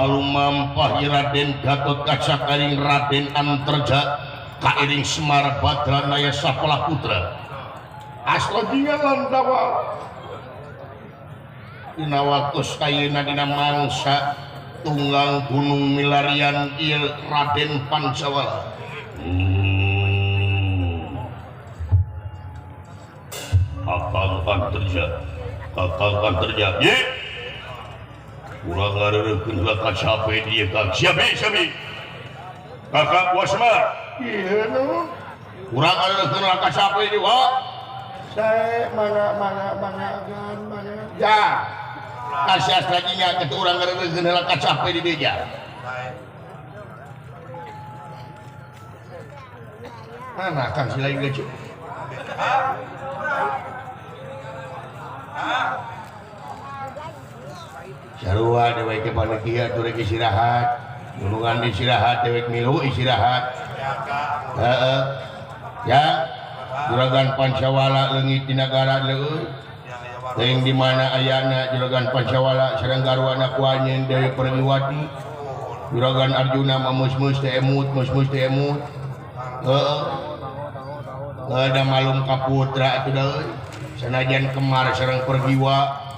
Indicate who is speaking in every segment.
Speaker 1: halumampah Raden Gatot Kaca karing Raden Antarja kairing Semar Badra Naya Sapola Putra asla tinggalan dawa dina waktos kayeuna dina mangsa tunggang gunung milarian ieu Raden Pancawala Kakang Antarja ye urang ngareureupkeun heula ka cape dieu Kang siapi Kakang Wasmar
Speaker 2: Iya nu.
Speaker 1: urang ngareureupkeun heula ka cape dieu
Speaker 2: Saya mana.
Speaker 1: ya kasias lagi nya ketu urang ngareureupkeun heula ka cape di dieu ja mana Kang silai geus sarua dewek ke panitia turek istirahat gunungan istirahat dewek milu istirahat heeh ya juragan Pancawala leungit di negara leueuy teuing di mana ayana juragan Pancawala sareng garwana ku anjeun Dewi Perniwati juragan Arjuna mus-mus teh emut heeh ada malum kaputra atuh deui sanajan Kemar sareng Pergiwa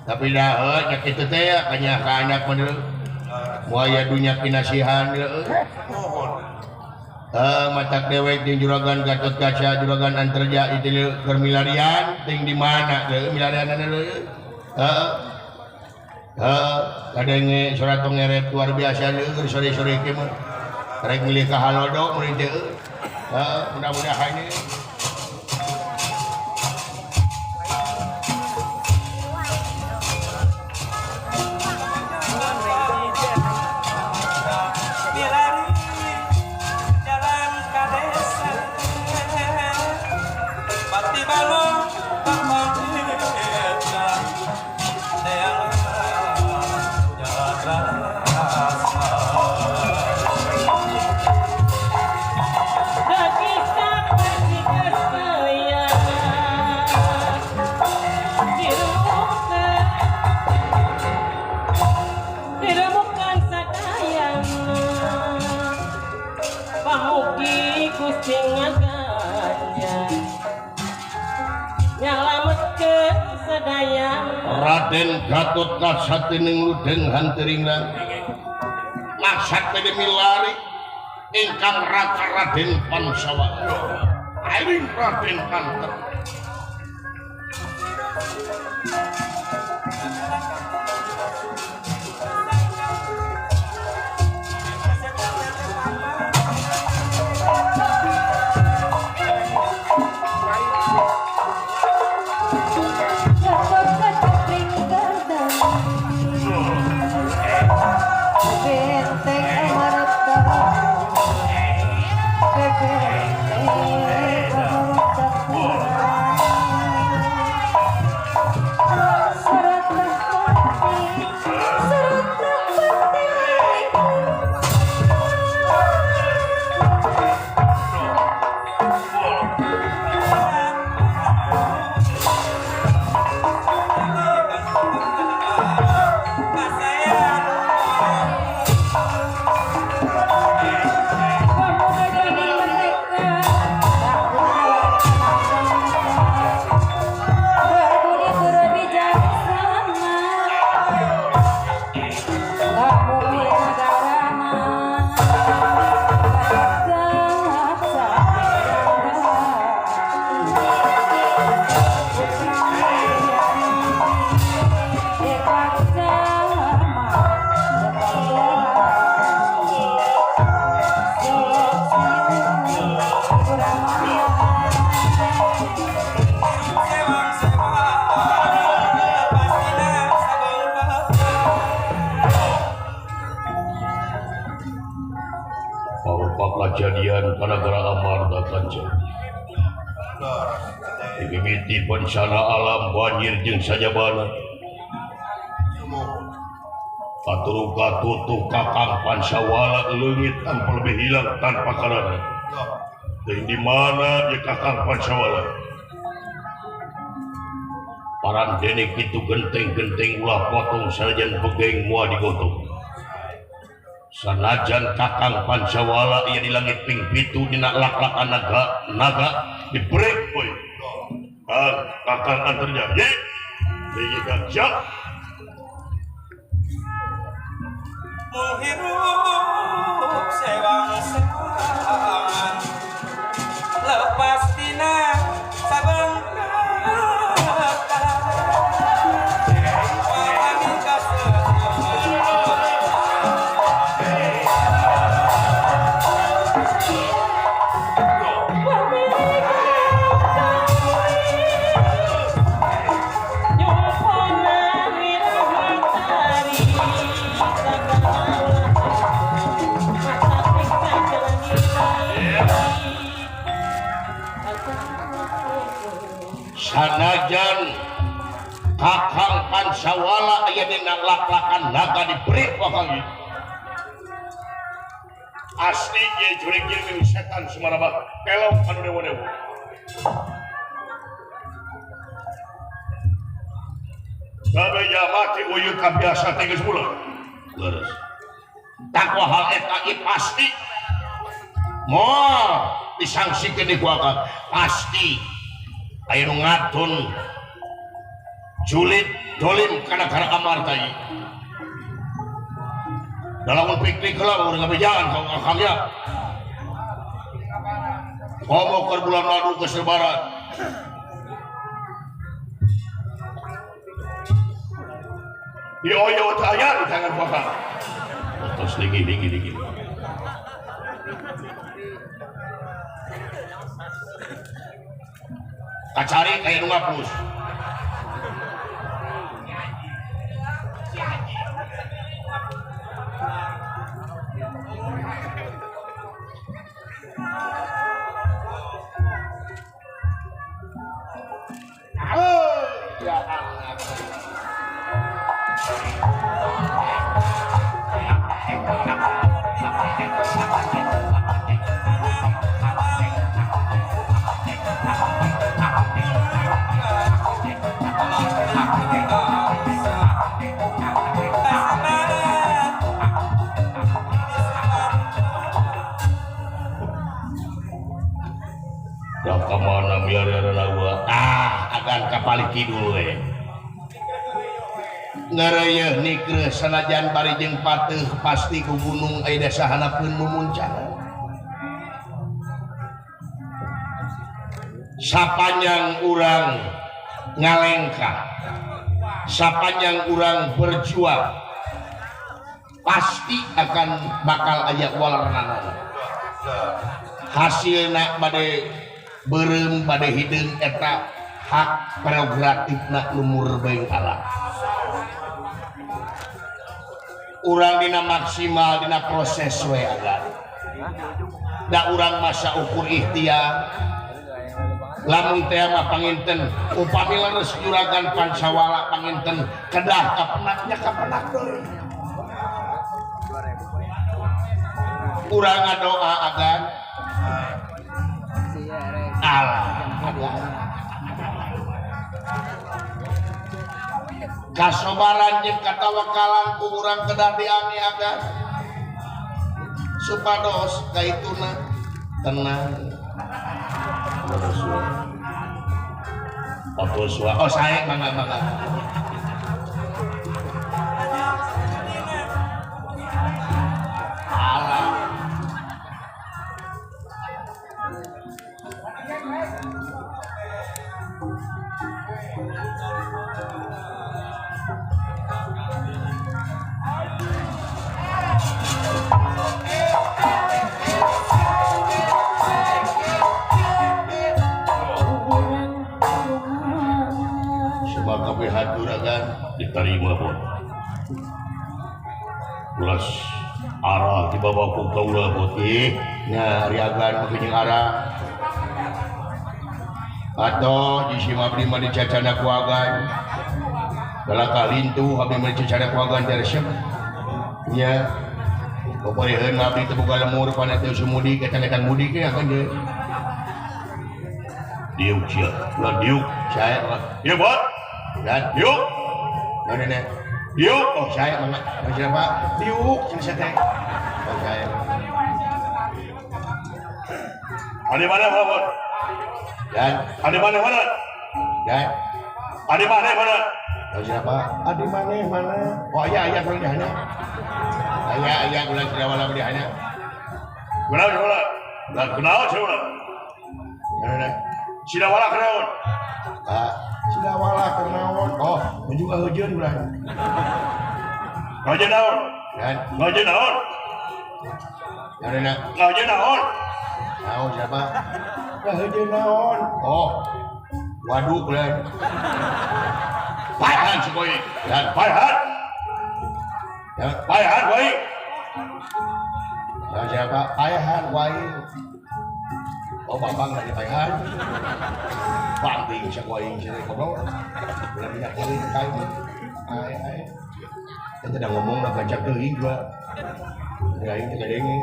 Speaker 1: tapi dah nya kitu teh kanya ka anak bener moal aya dunya kinasihan matak dewek jeung juragan Gatot Kaca juragan Antarja itu keur milarian ting di mana teh milarianna leueuh kadenge surat ngeret luar biasa leueuh sore-sore kieu mah rek milih ka halodo mun teh mudah-mudahan Raden Gatot Kaca teuing ludeng hanteuringna maksad teh milari ingkang raka Raden Pancawala airing Raden Antarja kejadian gara-gara Amarta Kaca mimiti bencana alam banjir jeung sajabana katuruka tutup Kakang Pancawala leungit ampun lebih hilang tanpa karana dan di mana ya Kakang Pancawala paran dene kitu genteng-genteng ulah potong sajan pegeng mua digotong sanajan kakang Pancawala ia di langit ping pitu dina lak-lakan naga di break boy kakang antarnya ye gajah
Speaker 3: menghirup sewang-sewangan lepas dina sabengkala wahami
Speaker 1: sanajan kakang Pancawala aya dina lak-lakan naga di break wakang asli ye jurig-jurig setan sumarabah kelong anu dewa-dewa sabaya mati uyut kabiasa tegas pula leres takwa hal eta pasti moal disangsikeun di kuaka pasti aya nu ngatun julid dolim kana amarta ieu dalam piknik heula urang ngabejangan ka akamnya komo keur bulan madu ke sebaran di oyo aya di tangan kuaka terus dingin kacari kayak nu ngapus ya kemana biar ada gua akan kapal kidul we ngaraya nikre sanajan bari jeung pateuh pasti ku gunung aya dasahanapeun mumuncang sapanjang urang ngalengka sapanjang urang berjuang pasti akan bakal aya walernanan hasilna bade beureum pada hideung eta hak prerogatifna lumur bae Allah urang dina maksimal dina proses we agan da urang masa ukur ikhtiar lamun teh mah panginten upami leres juragan Pancawala panginten kedah kapenaknya kapenak deui urang ngadoa agan kasobaran jeung katawakalan ku urang kedah diangi-angan supados kaituna tenang oh saya mangga haturagan diterima pun ulas arah di bawah ku kaula putih nyariagan begini arah atau di sima abdi mah dicacana ku agan dalam kalintu abdi mah dicacana ku agan dari siapa nya pokoknya abdi teu boga lemur pana teu sumudi ketan mudi ke akan dia diuk sia lah diuk saya ya buat dan yuk nenek Yuk, oh saya mana? Siapa?
Speaker 2: Diuk yang saya teh.
Speaker 1: Oh saya.
Speaker 4: Adi mana kawan?
Speaker 1: Dan
Speaker 4: Adi mana mana?
Speaker 1: dan
Speaker 4: Adi mana mana?
Speaker 1: oh siapa?
Speaker 2: Adi mana?
Speaker 1: Oh iya kurang hanya. Iya kurang sudah malam dia hanya.
Speaker 4: Kenal siapa? Dan kenal siapa?
Speaker 1: Mana?
Speaker 4: Sida wala kenal.
Speaker 1: Ah,
Speaker 2: Sudah walah kenaon.
Speaker 1: oh juga hujan kurang.
Speaker 4: Ngajen naon?
Speaker 1: Dan
Speaker 4: Ngajen naon?
Speaker 1: mana?
Speaker 4: Ngajen naon?
Speaker 1: Tahu siapa?
Speaker 2: Kaheujeun naon?
Speaker 1: Oh, waduh kurang.
Speaker 4: Paihan sekoi.
Speaker 1: Dan
Speaker 4: Paihan.
Speaker 1: ya,
Speaker 4: Paihan baik.
Speaker 1: tahu siapa? Ayahan wai. Oh babang dari Ayahan. Banting siya wai siya kono. Bila minyak kali kain. Ay. Kita dah ngomong nak baca teuing gua. Ya ini kadenge.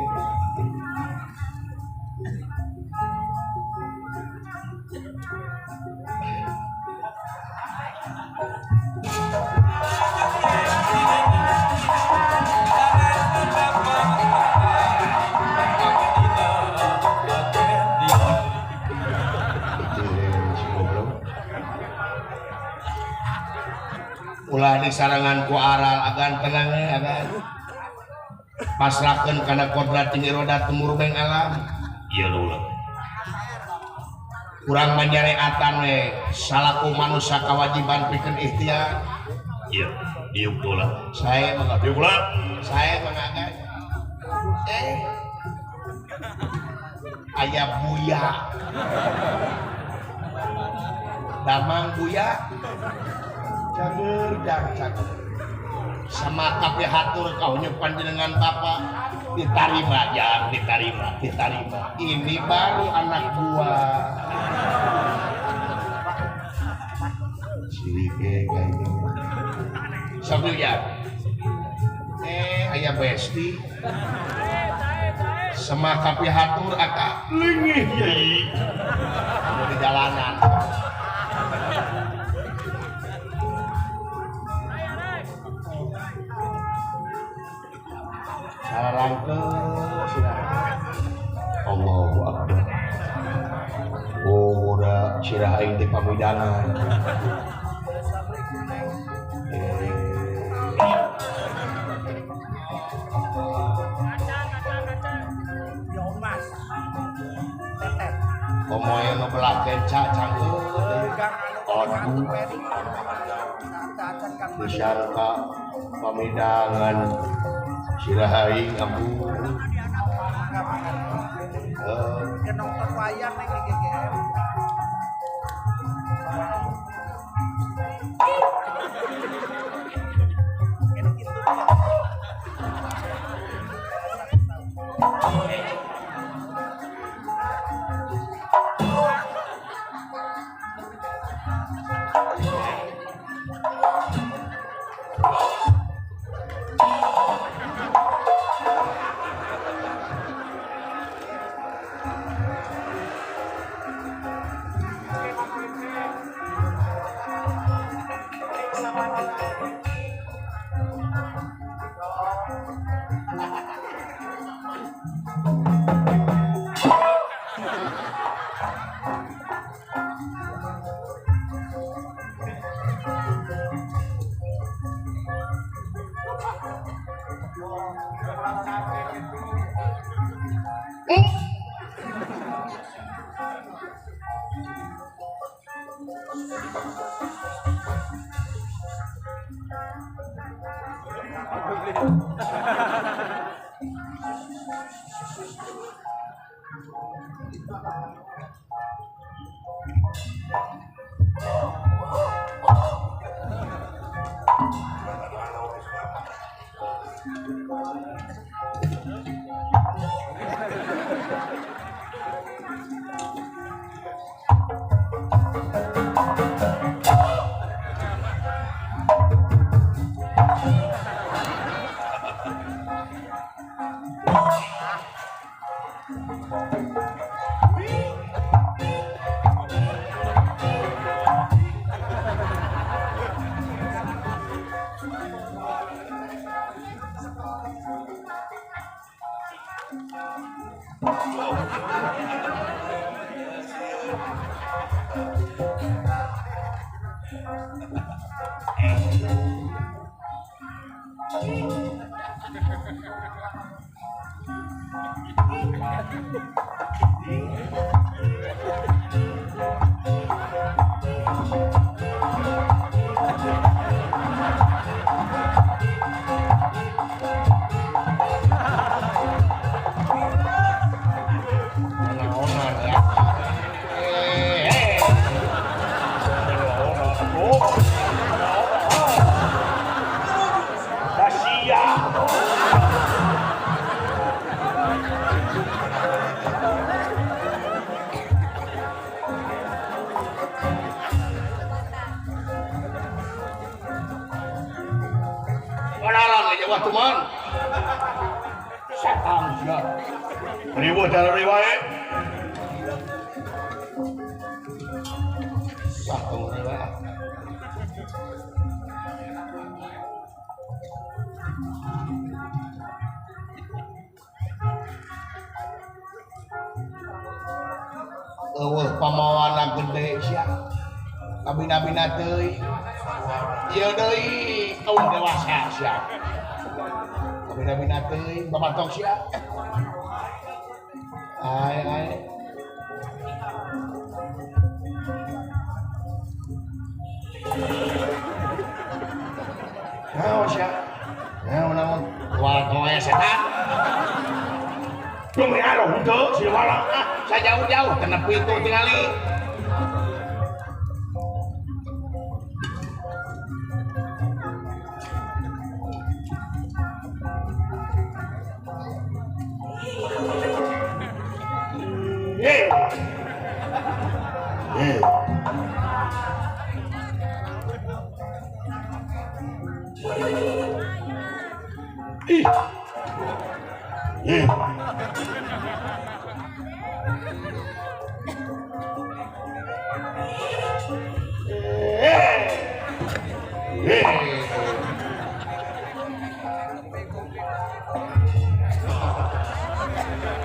Speaker 1: Ulah disarangan ku aral agan tenang agan pasrahkeun kana kodrat tinggi roda tumurubeng alam.
Speaker 4: Iya ulah.
Speaker 1: Kurang manyareatan we salaku manusia kewajiban pikeun ikhtiar.
Speaker 4: Iya. Diuk ulah.
Speaker 1: Saya mengagan.
Speaker 4: Diuk ulah.
Speaker 1: Saya mengagan. Aya buya. Damang buya. Cager. Sama tapi hatur kau panjenengan bapak diterima. Ini baru anak buah. Sirike kayak ini. Sabtunya. Ayah besti. Sama tapi hatur akak lingih yai. Di jalanan. Sarangke Allahu Akbar. Oh, udah sirah aing teh pamidangan. Komoy nu belah kenca cangkeun aduh disangka pamidangan sirah aing ampun
Speaker 5: nonton wayang nih GGM.
Speaker 1: Naonan ya.
Speaker 4: Rahasia.
Speaker 1: Kenalan aja wah teman. Setan sia.
Speaker 4: Ribut dalam riwayat.
Speaker 1: Sah kamu riwayat. Eueuh pamawana gede sia. Kabina-bina teuing. Ieu deui kaum dewasa sia. Kabina-bina teuing babatok sia. Ai. Naon sia? Naon? Wah, setan.
Speaker 4: Belum ada untuk si malam.
Speaker 1: Saya jauh-jauh kena pintu tingali.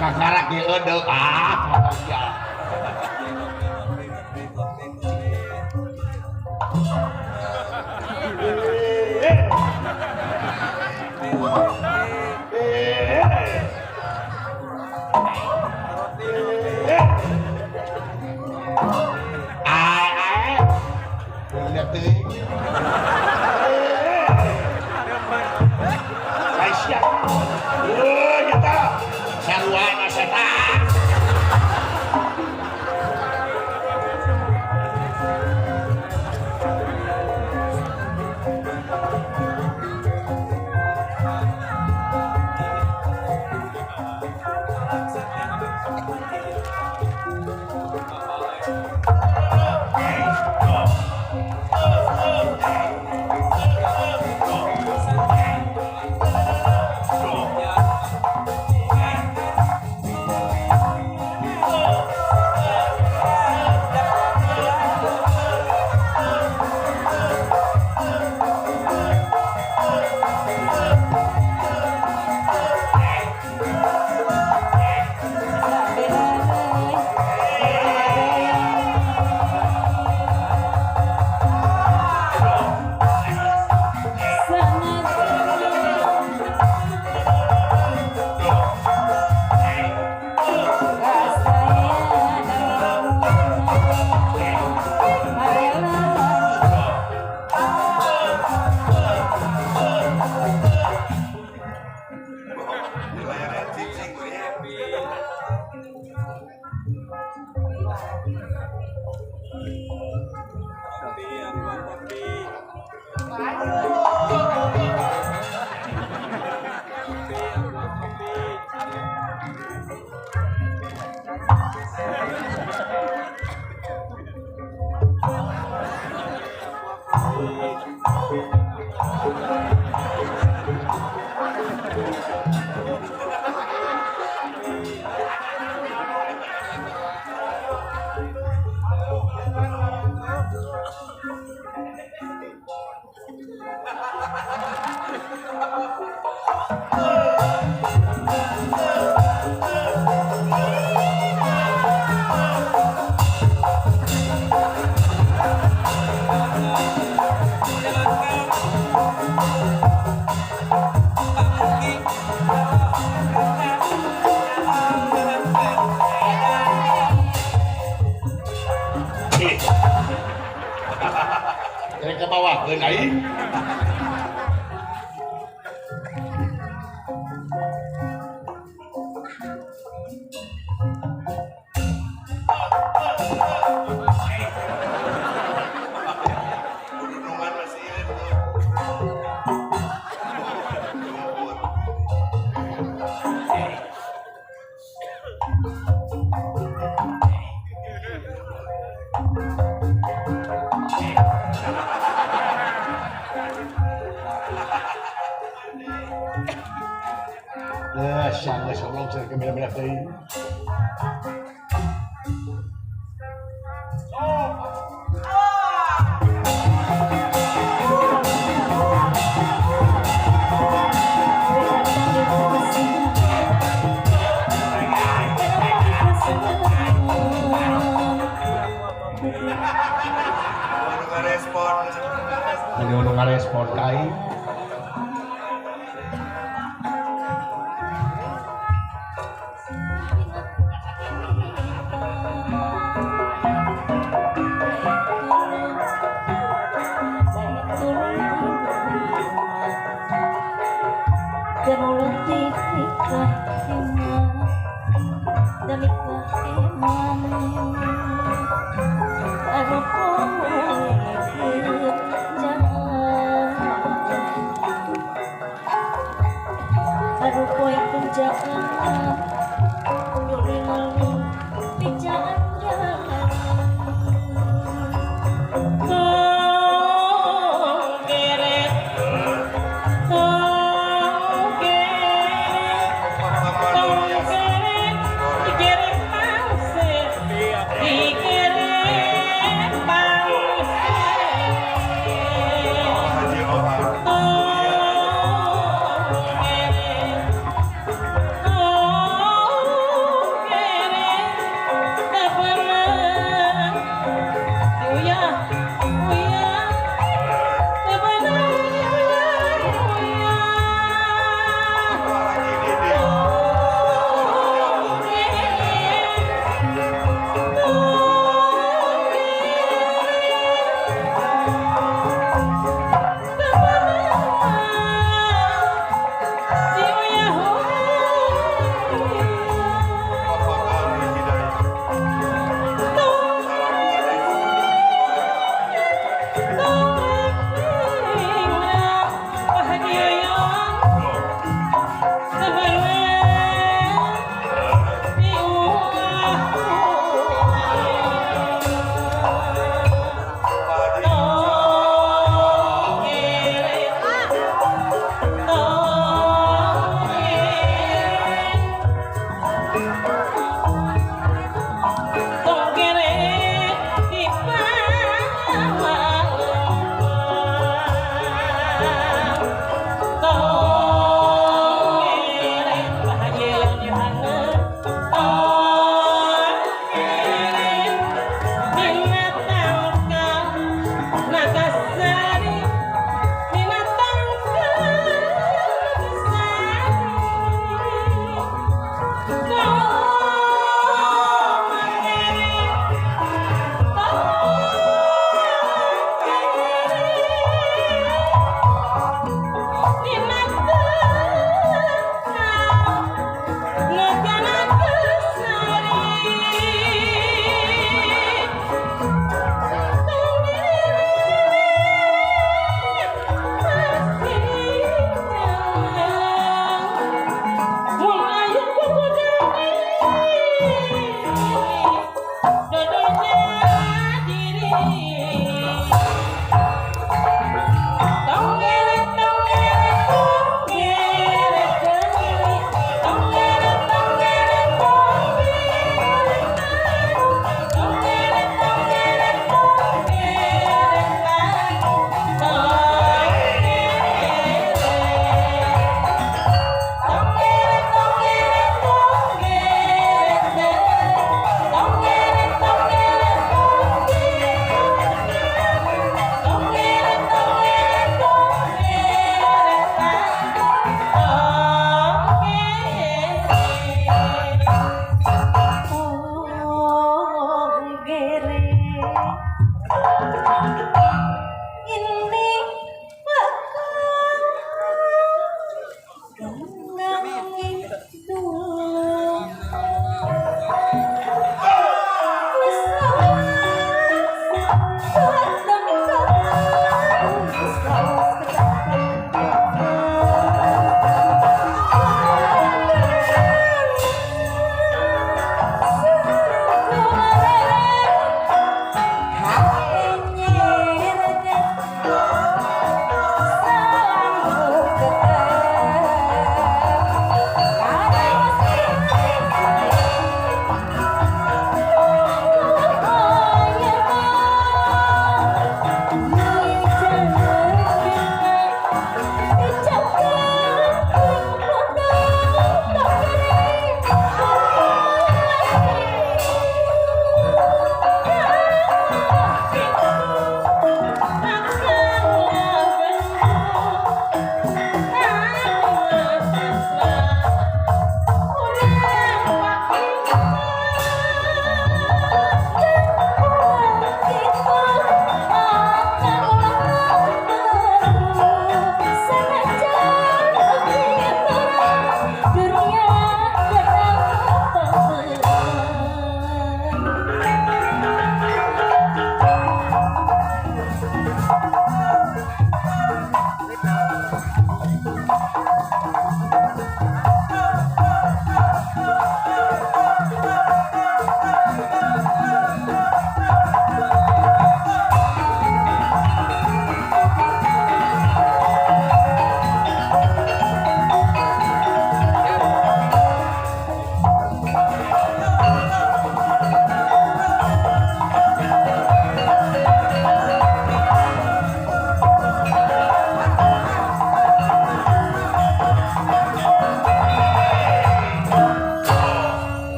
Speaker 1: Kakarak di ede ya. Lihat teuing.
Speaker 4: Aisyah. Kita.
Speaker 1: Sarwana setan.
Speaker 3: Jalan
Speaker 4: Gunungan masih itu.
Speaker 2: Sangga soblong saya kemana-mana tadi.
Speaker 4: Baru nggak respon.
Speaker 1: Ini udah ngarespon kai.
Speaker 3: Oh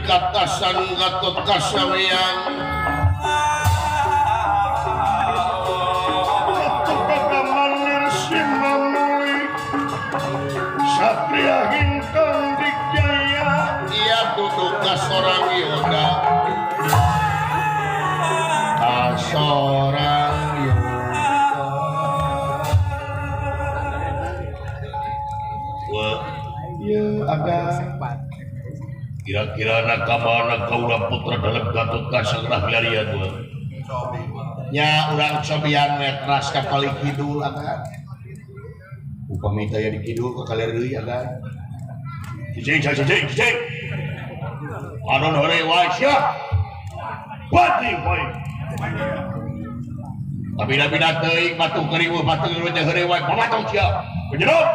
Speaker 1: katasan Gatot Kasawean
Speaker 4: Pagaman Nirsimamuli Satria Hintong Dikjaya
Speaker 1: ia duduk kasorang Yoda kasorang Yoda
Speaker 4: Wah,
Speaker 1: ya agak
Speaker 4: kira-kira nakamana kaula putra dalam Gatot Kasagrah Larian wah.
Speaker 1: nya urang cobian metras ka kali kidul agak upami taya di kidul ke kali deui agak
Speaker 4: Cicing. Anon hore wae sia. Pati wae.
Speaker 1: Bina teuing batu keribu batu keribu teh heureuy wae pamatong sia
Speaker 4: Penjeruk.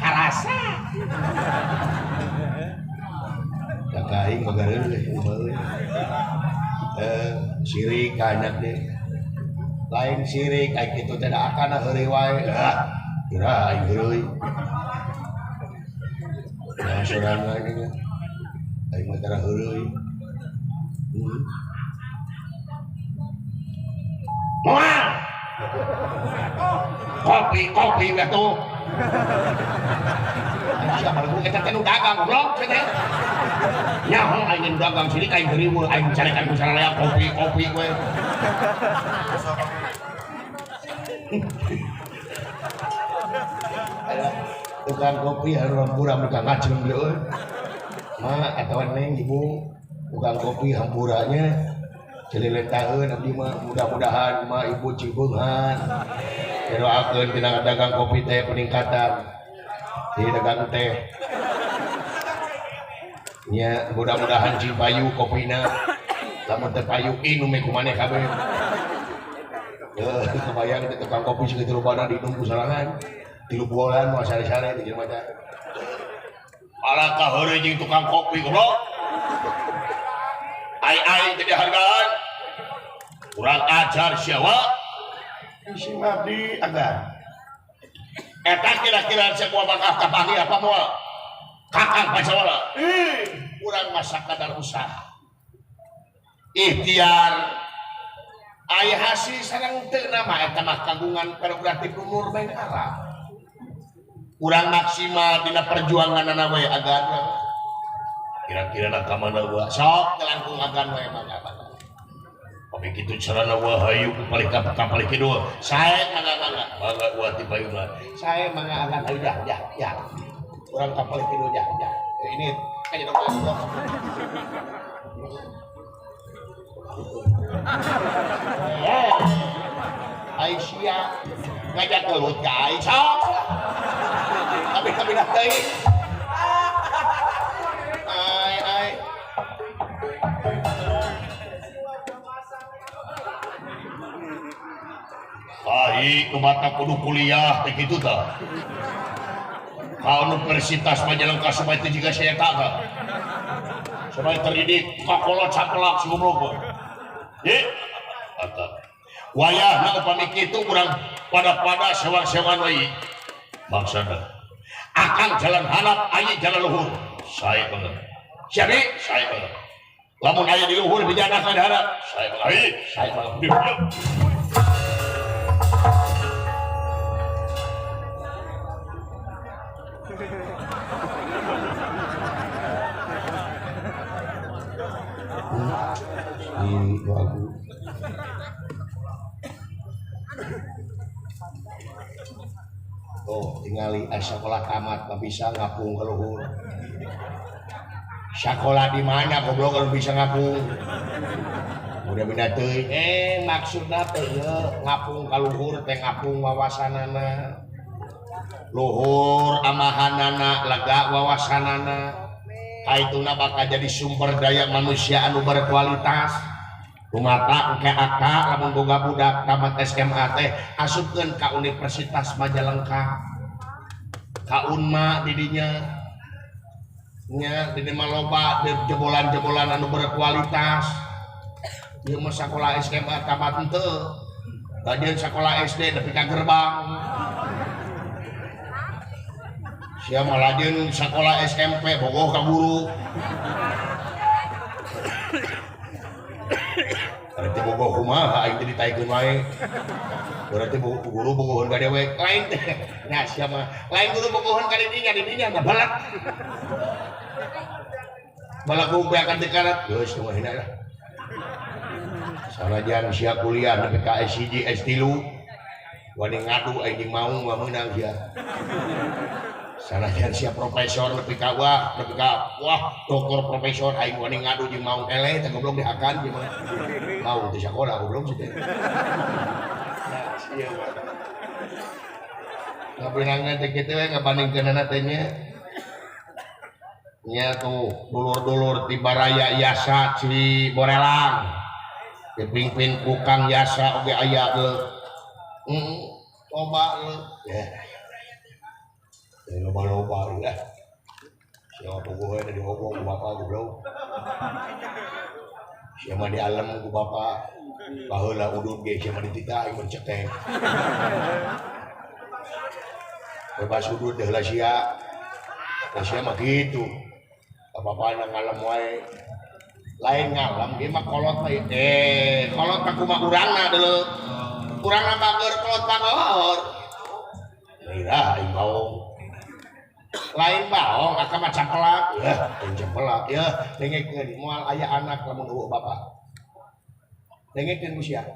Speaker 1: karasa kakaing magareun sirik anak deh lain sirik kayak gitu tidak akan heureuy wae kira aing heureuy nah sorangan ini aing mah tara heureuy Moal kopi batu siapa lu kita teh dagang goblok teh nyaho aing dagang sini kain gerimu aing carekan ku sararea kopi we tukang kopi harus hampura muka ngaceng deh mah atawa neng ibu tukang kopi hampuranya celiletaheun abdi mah mudah-mudahan mah ibu cibeungan doakeun tina dagang kopi teh peningkatan di dagang teh nya mudah-mudahan cipayu kopina lamun teh payu nu me kumaneh kabeh kebayang teh tukang kopi segitu lobana di nunggu salangan 3 bulan mah sare-sare di jelema teh alakah heureuy jeung tukang kopi goblok ai jadi hargaan kurang ajar siawa si Mabdi agar eta kira-kira sebuah bakal kapani apa moal kakang pacawala kurang masa kadar usaha ikhtiar aya hasil sareng teu nama eta mah kagungan prerogatif umur bae arah kurang maksimal dina perjuangan we agan
Speaker 4: Kira-kira nakamana wah.
Speaker 1: sok telangkung agan we mangga
Speaker 4: Tapi kitu carana wah hayu paling kapal kedua.
Speaker 1: saya mangga
Speaker 4: Wah ti payuna.
Speaker 1: saya mangga agan ayo ya kurang kapal kieu ya ini kayak dong Aisyah ngajak gelut ke Aisyah tapi dah teuing ai
Speaker 4: Kumata kudu kuliah teh kitu tah. Ka Universitas Majalengka supaya teh jiga saya tak. Supaya terdidik kakolot cakelak sumrog. Ye. Eta. Wayahna upami kitu urang pada sewan-sewan wae. Maksudna akang jalan handap aya jalan luhur. Sae banget. Siapa? Sae banget. Lamun aya di luhur bijana ka darat. Sae banget. Sae banget.
Speaker 1: lagu tingali sekolah tamat nggak bisa ngapung ke luhur sekolah di mana goblok kalau bisa ngapung udah beda teuing maksudna teh ngapung ka luhur teh ngapung wawasanana luhur amahanana lega wawasanana kaituna bakal jadi sumber daya manusia anu berkualitas rumata engke akak lamun boga budak tamat SMA teh asupkeun ka Universitas Majalengka ka Unma didinya nya di mah loba jebolan-jebolan anu berkualitas ieu mah sakola SMA tamat henteu bagian sekolah SD nepi ka gerbang Sia malajeun sekolah SMP bogoh ka guru. Berarti bogoh kumaha aing teh ditaikeun wae. Berarti guru bogohon ka dewek lain teh. Nya sia mah lain guru bogohon ka didinya mah balak. Balak gumpe akan dekarat. Geus teu hina lah. Sanajan sia kuliah nepi ka S1 S3. Wani ngadu aing mau meunang sia. Sanajan sia profesor nepi ka wah doktor profesor aing wani ngadu jeung mau eleh teh goblok dihakan jeung mau teh sakola goblok sih teh. Nah, sia mah. Ngabeunangna teh kitu we ngabandingkeunana teh nya. Nya tuh dulur-dulur ti Baraya Yasa Ci Borelang. Dipimpin ku Kang Yasa oge aya teu. Coba lu ya loba-loba ya siapa gue ada diobong ku bapak goblok siapa di alam ku bapak baheula udud ge siapa ditita aing mencetek bebas udud deh lah sia mah gitu apa-apa nang alam wae lain ngalam ge mah kolot mah kolot mah kumaha urangna deuleu kurang nambah kolot pangor mira aing baong lain baong aka mah campelak ya aing campelak ya dengekeun moal aya anak lamun eueuh bapak dengekeun ku sia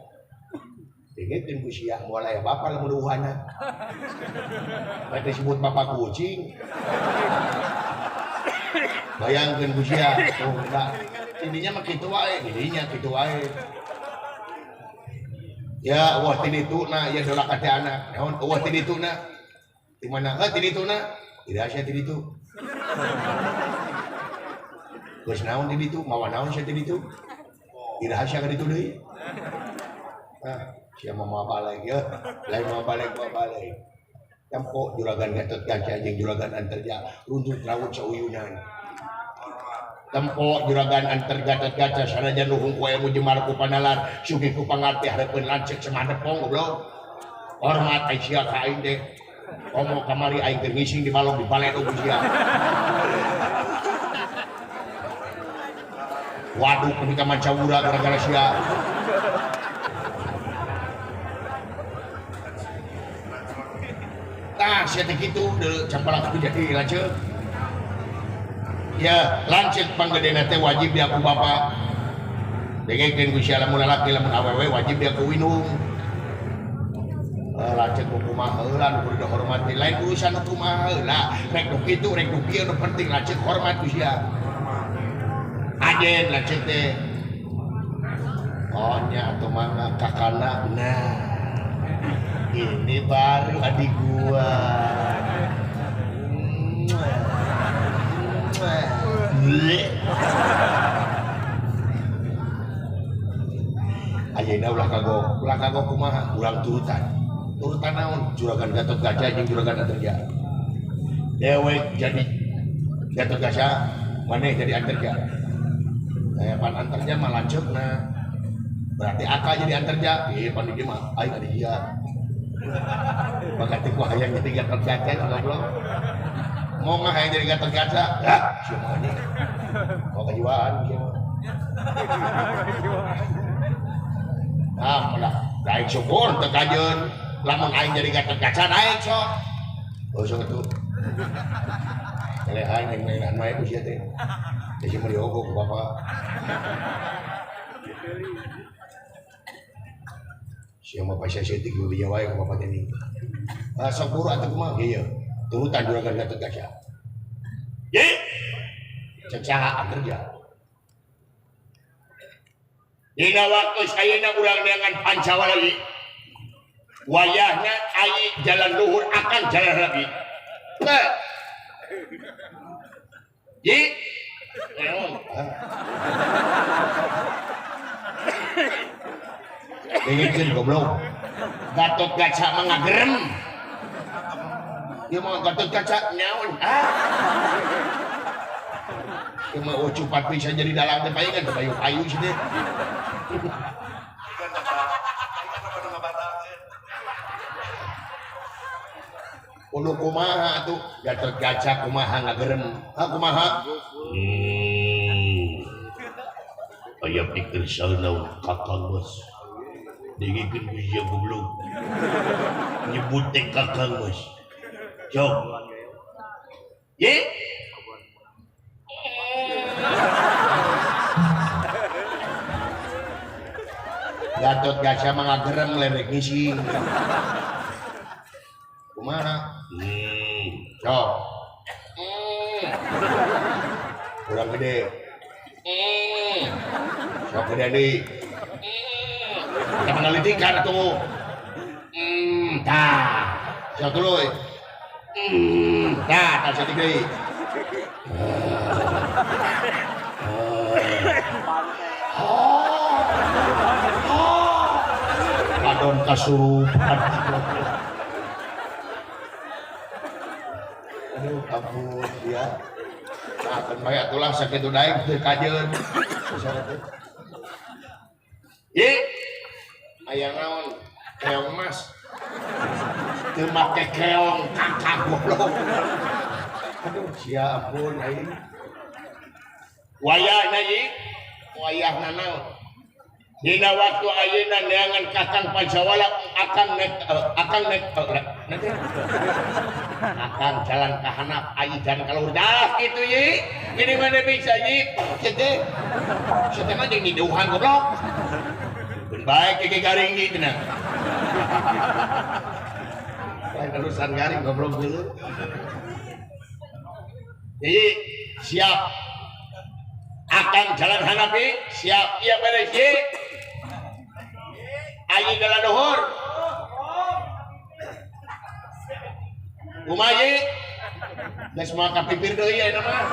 Speaker 1: moal aya bapak lamun eueuh anak teh disebut bapak kucing bayangkeun ku sia tuh da intinya mah kitu wae ya wah ti dituna ya dola kate anak naon wah ti dituna di mana ti dituna tidak sia ti ditu geus naon ti ditu mawa naon sia ti ditu tidak sia ka ditu deui nah sia mah balik ya lain mah balik tempo juragan Gatot Kaca jeung juragan Antarja runtut rawut sauyunan tempo juragan antar Gatot Kaca sanajan nuhung ku ilmu jemar ku panalar sugih ku pangarti hareupeun lancet semadepong goblok hormat ai sia ka aing teh komo kamari aing keur ngising di balong di baleno ku sia waduh kami ka Mancawura gara-gara sia tah sia teh kitu deuleu campalak ku jadi lanceuk ya lancet panggedena teh wajib dia ku bapak dengekeun ku sia lamun lalaki lamun awewe wajib dia ku winung lancet ku kumaha heula nu kudu dihormati lain urusan nu kumaha heula rek nu kitu rek nu kieu nu penting lancet hormat ku sia aden lancet teh oh nya atuh mangga kakana nah ini baru adik gua ayeuna ulah kagok kumaha urang turutan naon juragan Gatot Kaca jeung juragan Antarja dewek jadi Gatot Kaca maneh jadi Antarja pan Antarja mah lanceukna berarti aka jadi Antarja pan ieu mah aing adi dia bakati ku hayang jadi Gatot Kaca goblok mau mah hayang jadi Gatot Kaca ya siapa ini mau kejiwaan siapa ah malah daek syukur teu kajeun lamun aing jadi Gatot Kaca daek sok sok atuh elehan yang mainan main ku sia teh jadi meriogo ku bapak siapa pasien setik ku dia wae ku bapak teh sok buru atuh kumaha ieu turutan juragan Gatot Kaca ye cacaha kerja dina waktu sayeuna urang neangan Pancawala lagi wayahna ai jalan luhur akan jalan lagi teh ye naon dengekeun goblok Gatot Kaca mah ngagerem ieu mah Gatot Kaca naon ieu mah ucupat bisa jadi dalang teh palingan payu-payu sih teh Kudu kumaha tuh Gatot Kaca kumaha ngagerem kumaha
Speaker 4: aya pikir salna kakang mas dengikeun ku ieu goblok nyebut teh kakang mas jok ye
Speaker 1: Gatot Kaca mah ngagerem lerek ngising kumaha sok kurang gede sok gede deui kita mengalitikan tuh tah sok tuluy tah saeutik deui
Speaker 4: adon kasurupan
Speaker 1: aduh ampun ya akan banyak tulang sakit daeng teu kajeun
Speaker 4: ye
Speaker 1: aya naon keong mas teu make keong kakak goblok aduh sia ampun aing
Speaker 4: wayahna ye
Speaker 1: wayahna naon
Speaker 4: dina waktu ayeuna neangan kakang Pancawala akan naik nanti
Speaker 1: akan jalan ke hanap ayi dan kalau udah gitu ye ini mana bisa ye cete cete mah jeung diduhan goblok
Speaker 4: baik kiki garing di tenang
Speaker 1: lain urusan garing goblok dulu
Speaker 4: jadi siap akan jalan hanapi siap iya beres ye ayi dalam dohor kumaha geus moal kapipir deui aya mah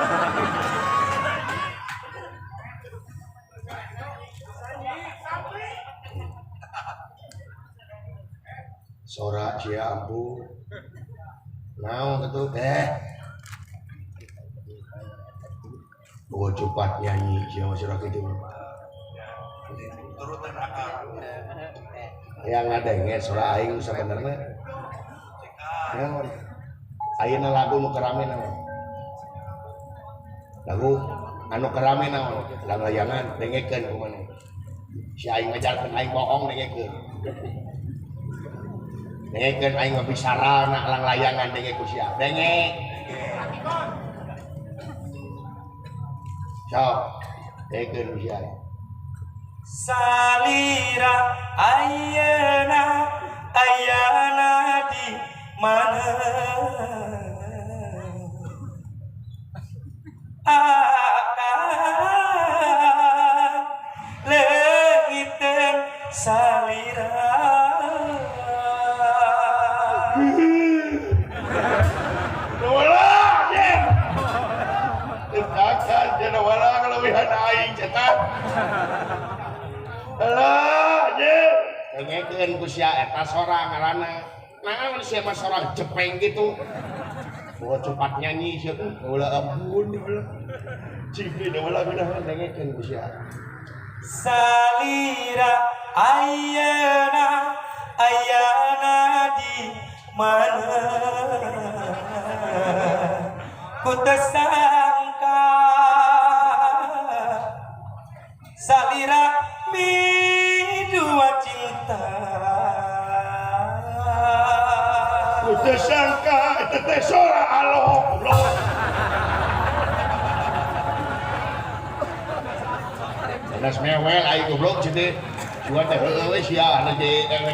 Speaker 1: sorak sia ampun naon atuh cepat nyanyi sia masyarakat itu yang ngadenge sorak aing sabenerna naon ayeuna lagu nu kerame naon lagu anu kerame naon langlayangan dengekeun kumaha si aing ngajarkeun aing bohong dengekeun aing mah bisarana langlayangan denge ku sia denge sok dengekeun ku sia
Speaker 3: salira ayana di mana akan leungiteun salira
Speaker 4: wala ye tetakan cenah wala ngalewihan aing cetak alah ye
Speaker 1: dengekeun ku sia eta sorang ngaranna naon sia mah sorang jepeng gitu oh cepat nyanyi sia ulah ampun cingkeun wala beunah dengekeun ku sia
Speaker 3: salira ayana di mana ku tersangka salira mi dua cinta
Speaker 4: ku tersangka eta teh sora aloh goblok
Speaker 1: Sanes mewel aing goblok cete cua teh heueuh we sia anu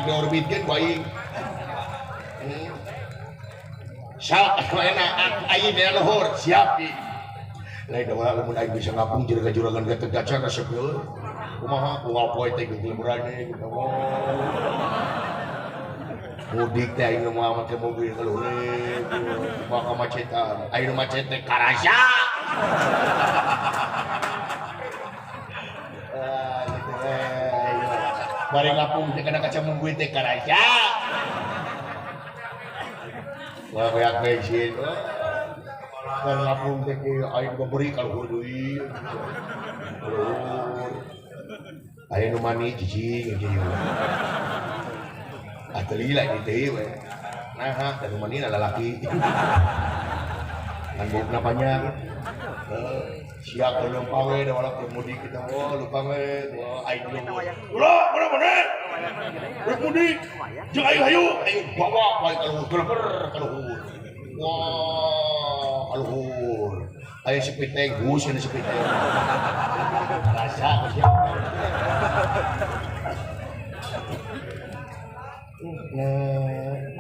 Speaker 1: diorbitkeun ku aing Sal, enak aing di luhur siap di. Lain da lamun aing bisa ngapung jeung ka juragan Gatot Kaca resep heueuh. Kumaha unggal poe teh geus liburanna gitu. Mudik teh aing mah make mobil kaluhur. Kumaha kamacetan. Aing macet teh karasa. Gitu bari ngapung teh kana kaca mungguin teh karasa. Wah kayak bensin, kan ngapung teh aing beri kalau deui. Aya nu mani cicing gitu. Ateli lah di teh we. nah dan manin ada laki kan bau napanya siap lupa we da wala mudik kita lupa we aing ulah mana mudik jeung aing ayo bawa bae kalau wah kaluhur ayo sepiteng gus ini sepiteng rasa siap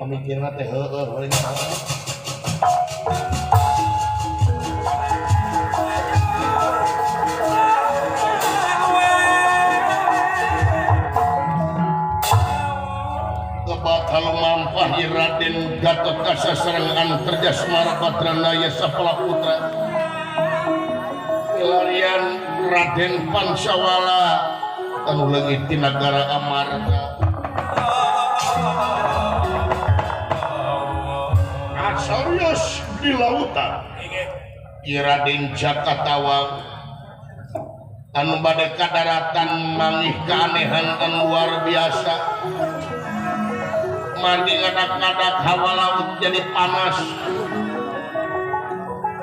Speaker 1: pamikirna teh heueuh paling kalau mampah Raden Gatot Kaca serangan terjas Marabadranaya Sapala Putra pelarian Raden Pancawala anu leungit ti nagara Amarta asarios di lautan Raden Jakatawang anu bade kadaratan mangih keanehan anu luar biasa mandi ngadak-ngadak hawa laut jadi panas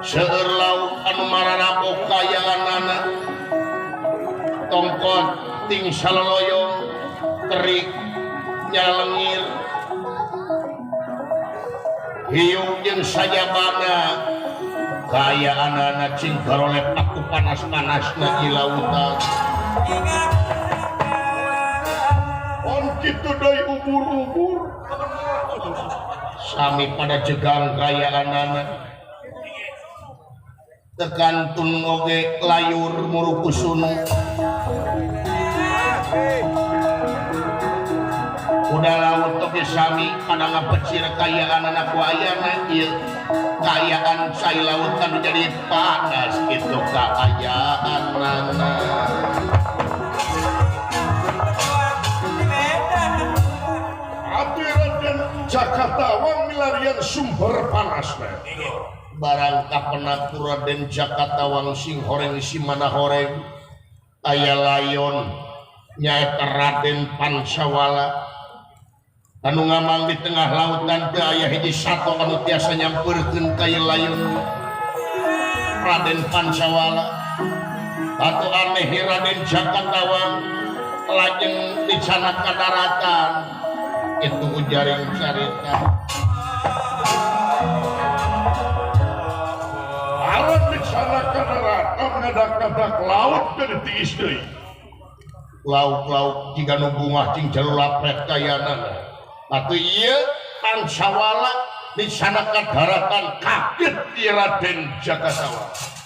Speaker 1: seueur laut anu mararabok kayaanana tongkot ting saloloyong terik nyalengir hiung jeung sajabana kayaanana cing garolep aku panas-panasna di lautan kitu deui ubur-ubur sami pada jegang kayaanana tekantun oge layur murukusunu udah laut oge sami pada ngapecir kayaanana ku ayana ieu kayaan sai lautan jadi panas kitu kaayaanana Jakatawang milarian sumber panasna barang kapenat Raden Jakatawang sing horeng si mana horeng aya layon nyaeta Raden Pancawala anu ngamang di tengah lautan teu aya hiji sato anu tiasa nyampeurkeun ka layon Raden Pancawala atuh aneh Raden Jakatawang lajeng dicana ka daratan itu ujaring carita alat dicana ka daratan ngadak-ngadak laut jadi tiis deui lauk-lauk jika nu bungah cing jalu lapret kayanana atuh ieu Pancawala dicana ka daratan kaget ti Raden Jakatawang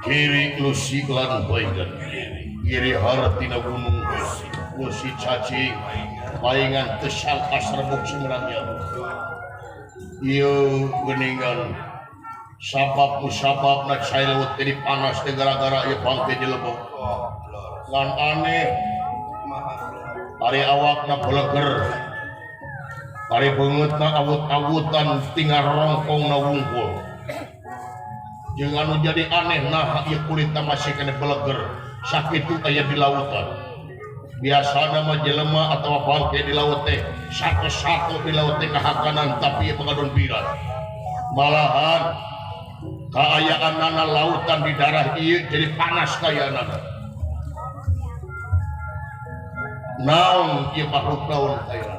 Speaker 1: kiri lusi lan baingan kiri hartina gunung lusi cacing paingan tesal asrebuk semerangnya ieu geuningan sabab musabab na cai laut jadi panas teh gara-gara ieu bangke jelebok ngan aneh ari awakna beleger ari beungeutna awut-awutan tinggal rongkongna wungkul jeung anu jadi aneh nah ieu kulitna masih kene beleger sakitu aya di lautan biasana mah jelema atawa bangke di laut teh satu-satu di laut teh kahakanan tapi ieu pengadon birat malahan kaayaanana lautan di darah ieu jadi panas kayaanana naon ieu makhluk naon kayaanana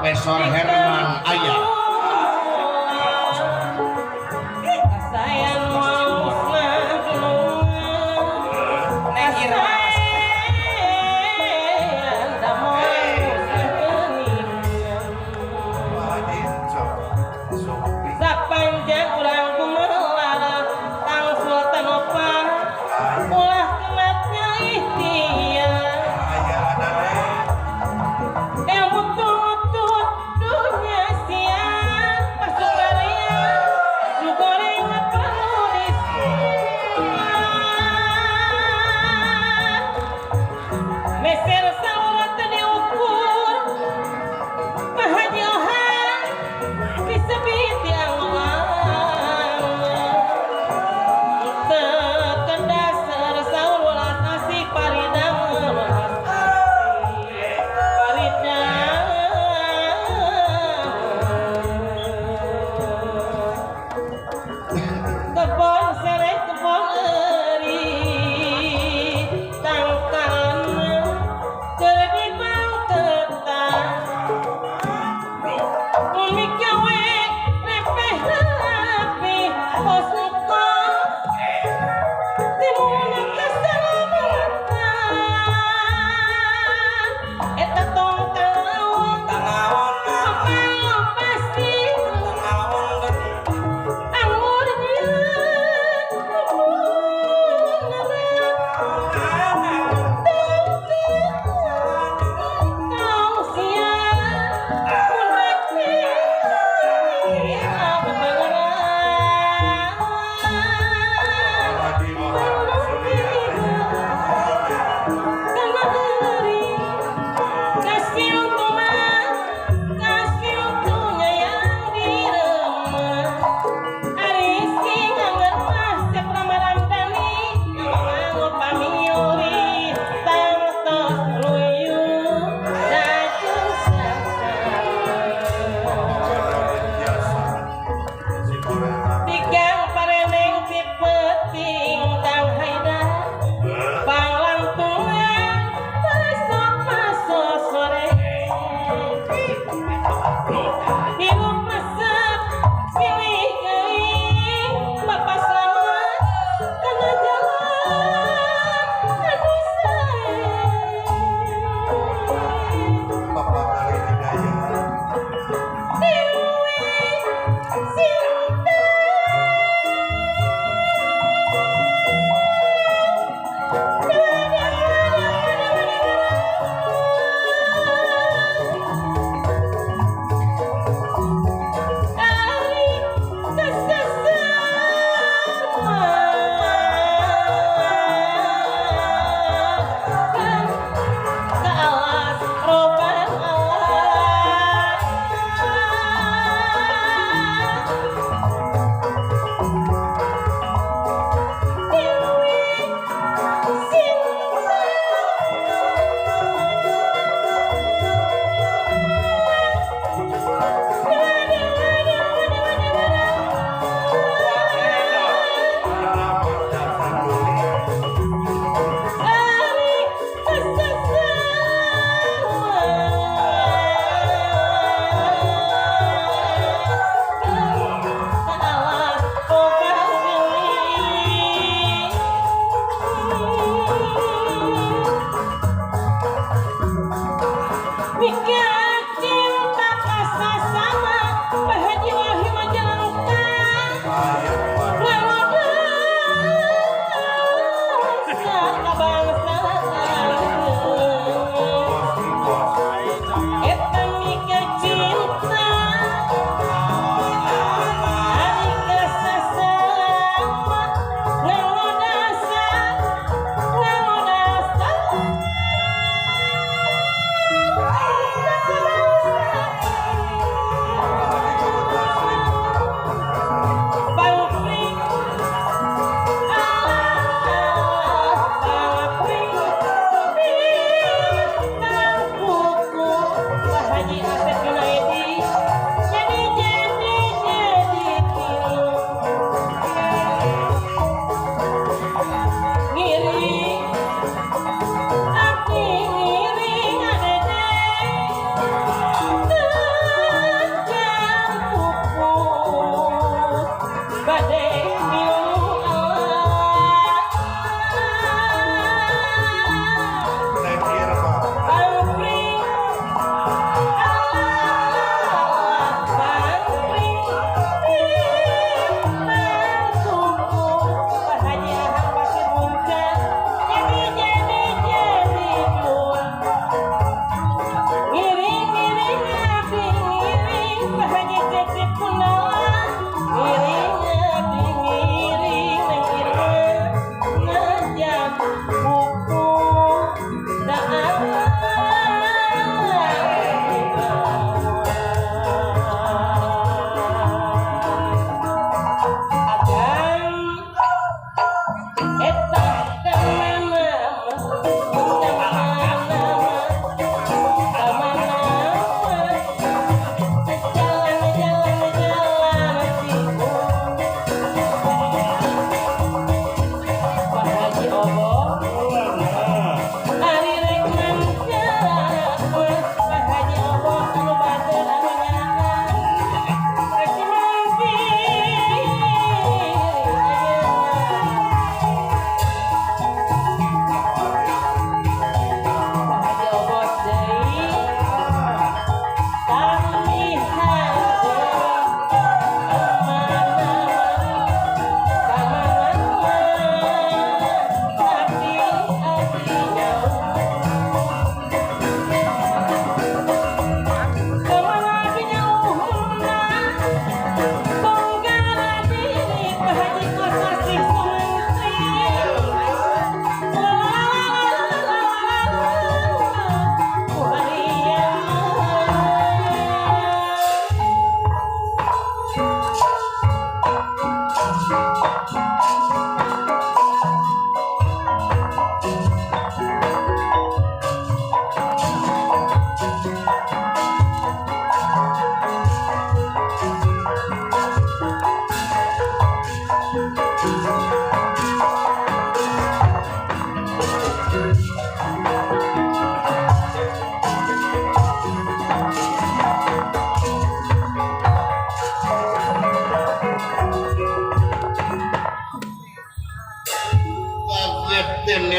Speaker 1: Profesor Herman Ayah.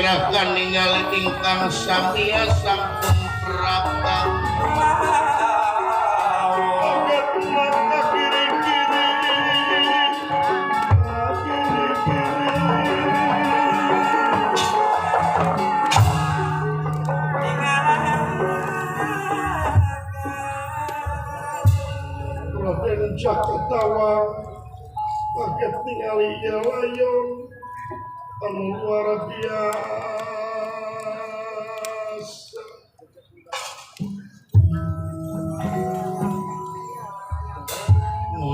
Speaker 1: nyerahkan ningali ingkang samia sampun prabang
Speaker 2: Raden Jakatawa kaget ningali layon anu luar biasa.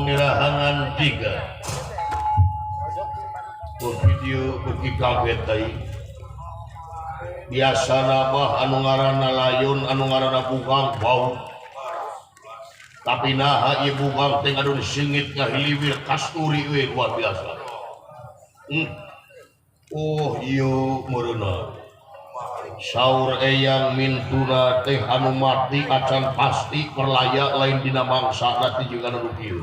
Speaker 4: Nirahangan 3 video beki kaget tadi biasa mah anu ngaranna layon anu ngaranna bugang bau tapi nah ieu bugang teh ngadun singit ngahiliwir kasturi we luar biasa. Oh ieu meureuna saur eyang mintuna teh anu mati acan pasti perlaya lain dina mangsana teh jeung anu kieu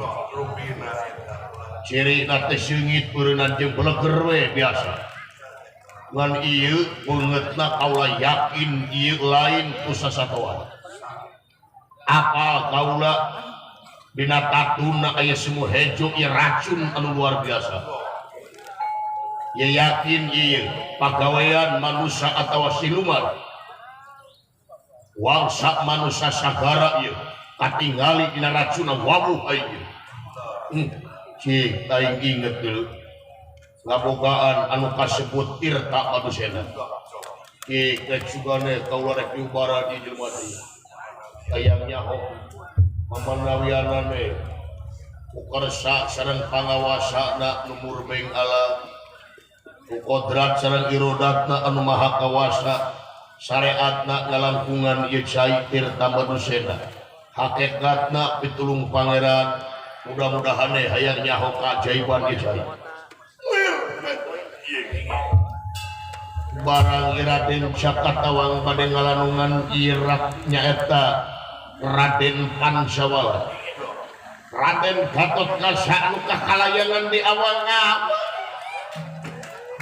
Speaker 4: ciri teh singit beureunan jeung beleger we biasa ngan ieu beungeutna kaula yakin ieu lain ku sasatoan apal kaula dina tatuna aya semua hejo ieu racun anu luar biasa ya yakin ieu pagawean manusia atawa siluman wangsa manusia sagara ieu katingali dina racuna wabuh ieu cik aing inget deuleu ngabogaan anu kasebut tirta padusena cik kecugane kaula rek nyubara di jelema teh hayang nyaho mamanawianane ukarsa sareng pangawasana nu murbeng alam kodrat sareng irodatna anu maha kawasa syariatna ngalangkungan ieu cai tirta madusena hakikatna pitulung pangeran mudah-mudahan hayang nyaho kaajaiban ieu cai barang Raden Jakatawang bade ngalanungan irat nyaeta Raden Pancawala Raden Gatotkaca anu kakalayangan di awal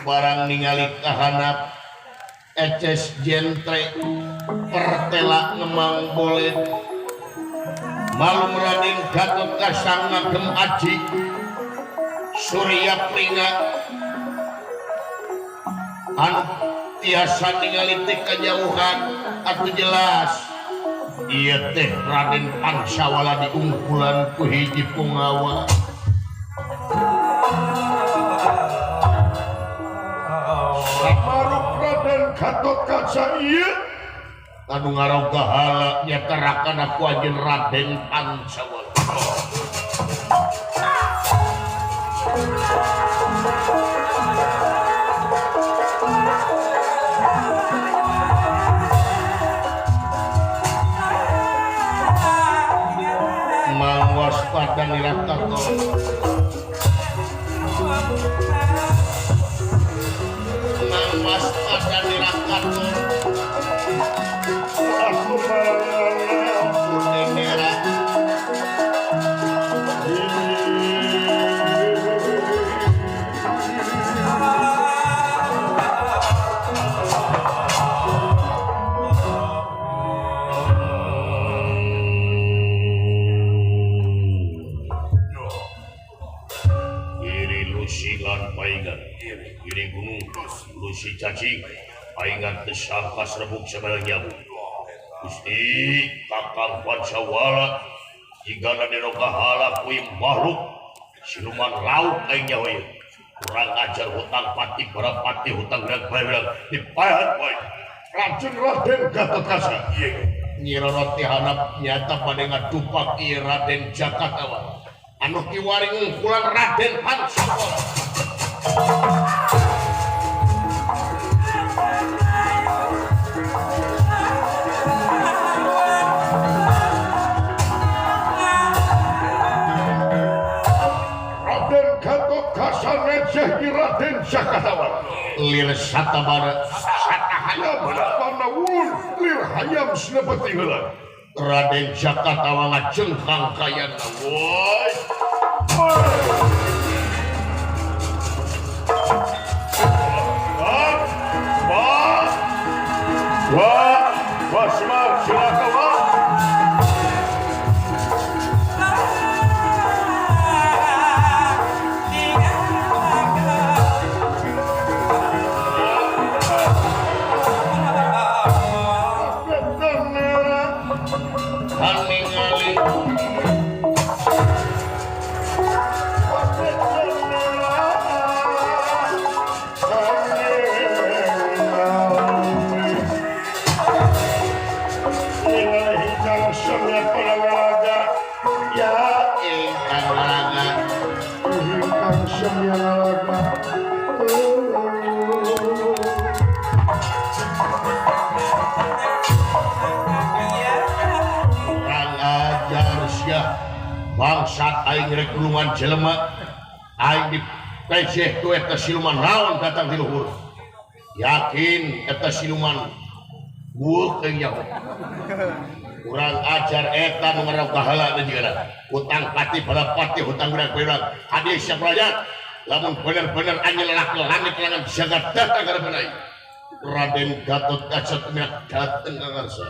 Speaker 4: barang ningali kahanap eces jentre pertela ngemang bolet malum Raden Gatotkaca ngagem aji Surya Pringa anu tiasa ningali teh kajauhan atuh jelas ieu teh Raden Pancawala diungkulan ku hiji pungawa samaruk Raden Gatotkaca ieu anu ngaroga hala nyatarakan aku ajen Raden Pancawala waspada niratato mang waspada niratato aku menera iri gunung lusi cacing paingan tesangkas rebuk sebarang nyabu Gusti Kakang Pancawala jika nadero kahala kuing makhluk siluman laut aing nyawa kurang ajar hutang pati berapati hutang berang dipahat wae racun Raden Gatotkaca nyironot tihanap nyata pada ngadupak ieu Raden Jakatawa anu kiwaring ngungkulan Raden Pancawala
Speaker 2: Raden Gatotkaca ngejeh Raden Jakatawa
Speaker 4: lir satabana
Speaker 2: satahayam panawun lir hayam sinebeti heula
Speaker 4: Raden Jakatawa ngajengkang kayana woi ningali bangsat aing rek gulungan jelema aing di peceh tu eta siluman naon datang di luhur yakin eta siluman buuk teh nya kurang ajar eta nu ngaran kahala teh jiga utang pati pada pati hutang berak-berak hadis sabrajat lamun bener-bener anjeun lalaki langit langan jagat datang ka beunai Raden Gatot Kaca tengah datang ka ngarsa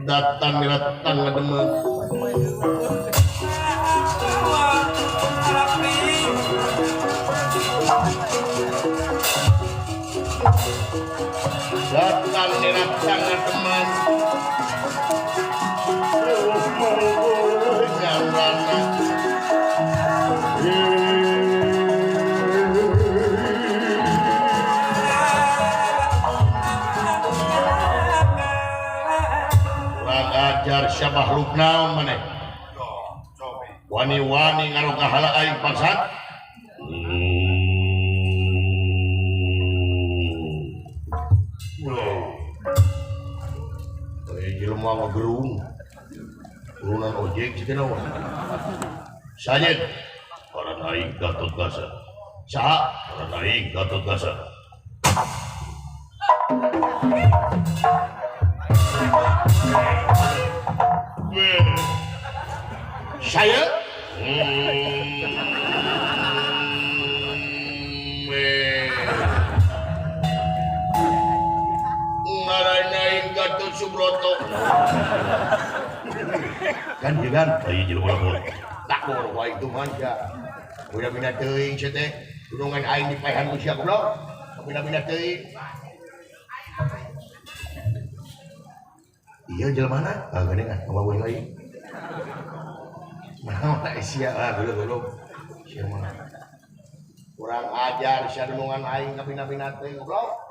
Speaker 4: datang datang ngademeun datang datang teman kurang ajar siapa makhluk naon maneh wani-wani ngaruh kahala aing bangsat jelema ngagerung urunan ojek cita naon sanyet orang aing Gatot Kaca saha orang aing Gatot Kaca saya ngaranain Gatot Subroto kan jangan ayo jelema lapor tak mau wae itu manja udah mina teuing sia teh tulungan aing dipaehan ku sia goblok mina teuing iya jelemana gandengan ngomong lagi nah tak sia goblok sia mah kurang ajar sia tulungan aing ka pina-pina teuing goblok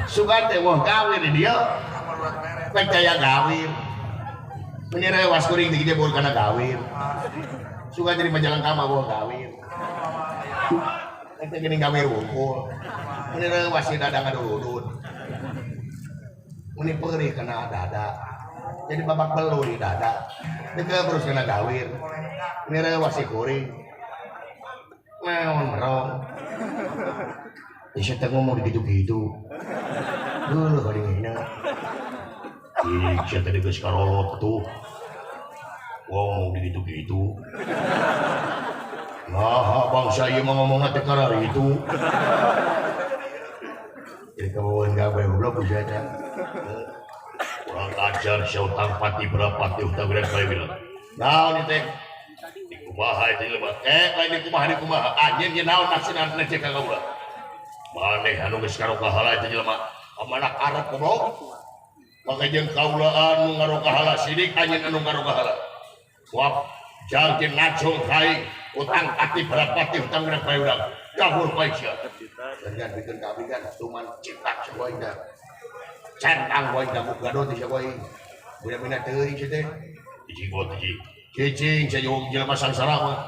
Speaker 4: sugan teh wah gawir di dia percaya gawir menira was kuring di dia baru kana gawir sugan jadi majalah kama wah gawir ente gini gawir wungkul menira was dadang adudud meni perih kena dada jadi babak belu di dada tega terus kena gawir menira was kuring naon merong Isya teh ngomong gitu-gitu dulu kali ngina Isya tadi geus karolot tuh ngomong gitu-gitu nah bangsa ieu mah ngomongna teh karar itu jadi kawan gawe goblok bisa aja kurang ajar sautang pati berapati utang beres bae bilang naon teh kumaha itu mah lain kumaha anjeun ye naon maksudna cek ka kaula maneh anu geus karo kahala itu jelema amanak arep goblok maka jeung kaula anu ngaro kahala sidik anjeun anu ngaro kahala wap jalkin nacung kai utang pati berapati utang beres bae urang kabur bae sia jangan bikin kami kan cuman citak sebuah indah centang wae damu gadot sia wae udah mina teuing sia teh hiji bot hiji cicing sia jelema sangsara mah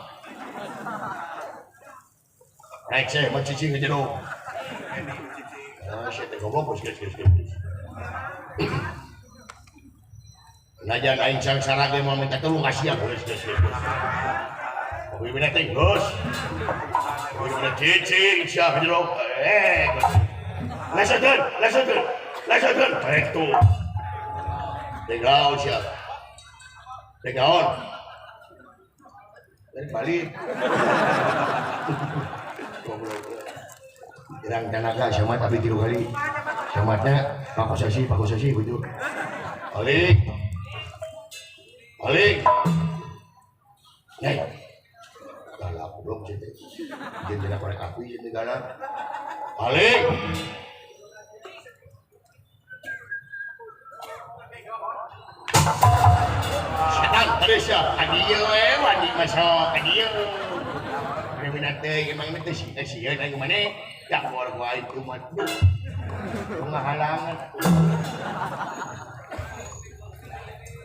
Speaker 4: rek seh mah cicing ke jenuh sia teh goblok geus najan aing sangsara ge mah minta tulung kasihan geus kopi mina teh geus kopi mina cicing sia ke jenuh lesekeun rek tuh tegaon sia tegaon dari balik Irang tenaga sama tapi 3 kali samatnya Pak Kosasi begitu balik nyai galak belum situ dia tidak korek api situ galak balik Indonesia hadiah wani masuk hadiah ada minat emang itu sih ada gimana ya gua itu mah penghalangan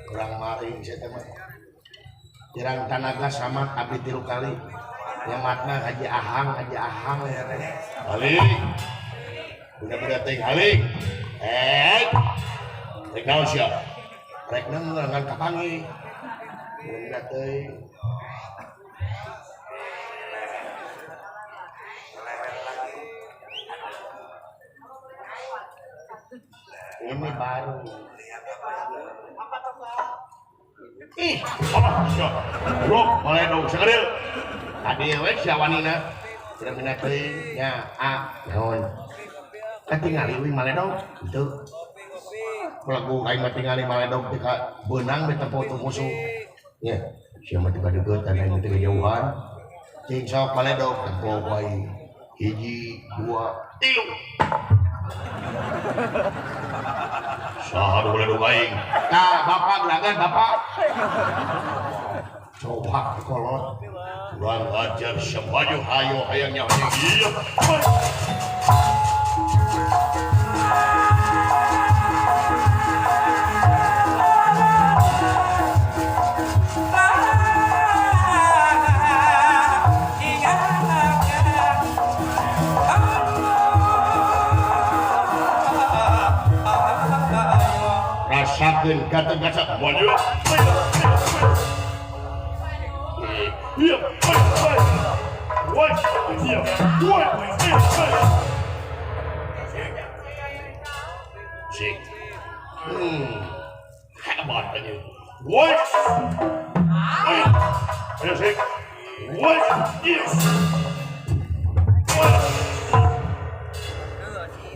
Speaker 4: kurang maring saya teman jirang tanaga sama abdi 3 kali nyamatna Haji Ahang ya teh kali udah teh kali rek naon sia rek ngan kapangi udah teh ini baru bro boleh dong sekedil tadi wek si awanina tidak minat nya naon ketinggali wi maledog itu lagu kain ketinggali maledog tika benang di tempat musuh ya siapa tiba deket dan yang tiga jauhan cing sok maledog tempat wae 1 2 3 sahar boleh doaing nah bapak gerakan bapak coba kolot kurang ajar sembaju hayo hayangnya iya rasakan kata-kata maju iya sik hebat aja what ayo sik what yes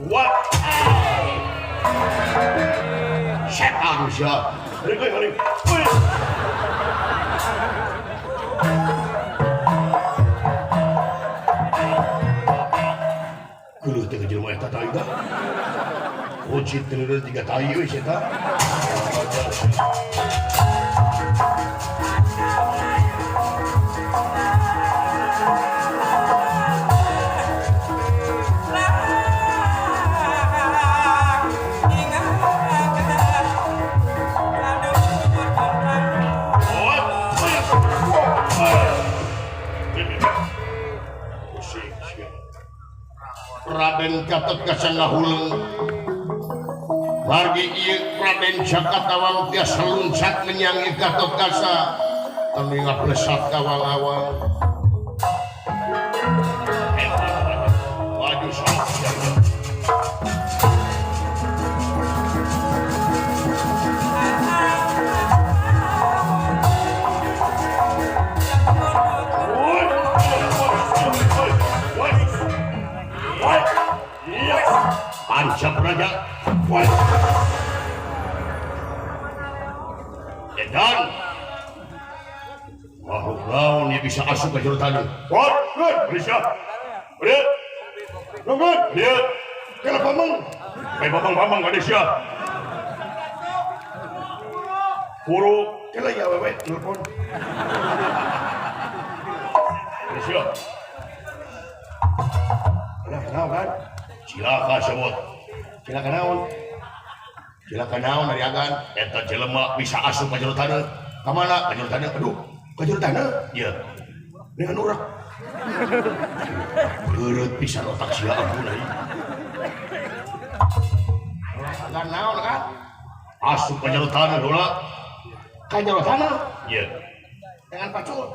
Speaker 4: what setan siap kali Guluh teh jelema eta tah ida. Ucit teh 3 tahi we eta. Raden Gatot Kaca ngahuleng margi ieu Raden Jakatawang tiasa luncat menyangi Gatot Kaca temi ngaplesat kawang-awang maju sok Pancap Raja Edan makhluk lawan yang bisa asup ke juru tadi Malaysia Lihat Nunggut Lihat Kala pamang May pamang Malaysia Puro Kala ya wewe telepon Malaysia Kenal kan Cilaka sebut Cilaka naon dari agan eta jelema bisa asup ka jero taneuh ka mana ka jero taneuh aduh ka jero taneuh ieu dengan urak beureuh pisan otak sia ampun ai agan naon kan asup ka jero taneuh heula ka jero taneuh ieu dengan pacul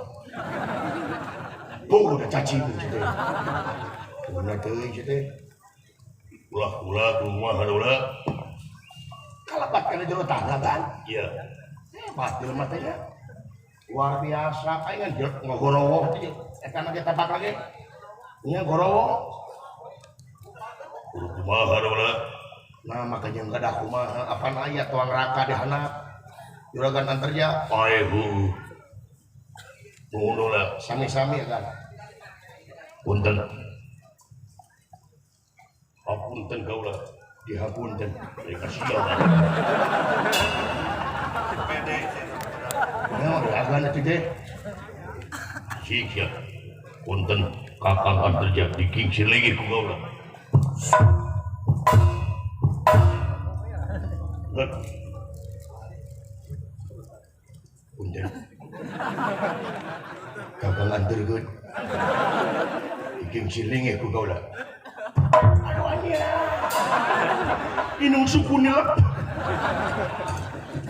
Speaker 4: udah cacing gitu bener teuing gitu ulah rumah hadola kalabat kana jero tanah kan iya hebat jelema teh ya luar biasa kayak ngogorowo teh eta na kita tabak lagi nya gorowo kumaha hadola nah makanya enggak ada kumaha apaan aya tuang raka di handap juragan antarja paehu nuhun sami-sami ya kan punten hapunten kaulah dihapunten mereka siap
Speaker 1: Agan itu teh.
Speaker 4: Sik ya. Punten kakang antarja di kingsi lagi ku gaula.
Speaker 1: Punten. Kakang antargeun. Iking silinge ku gaula. Aduh anya. Inung suku nilep.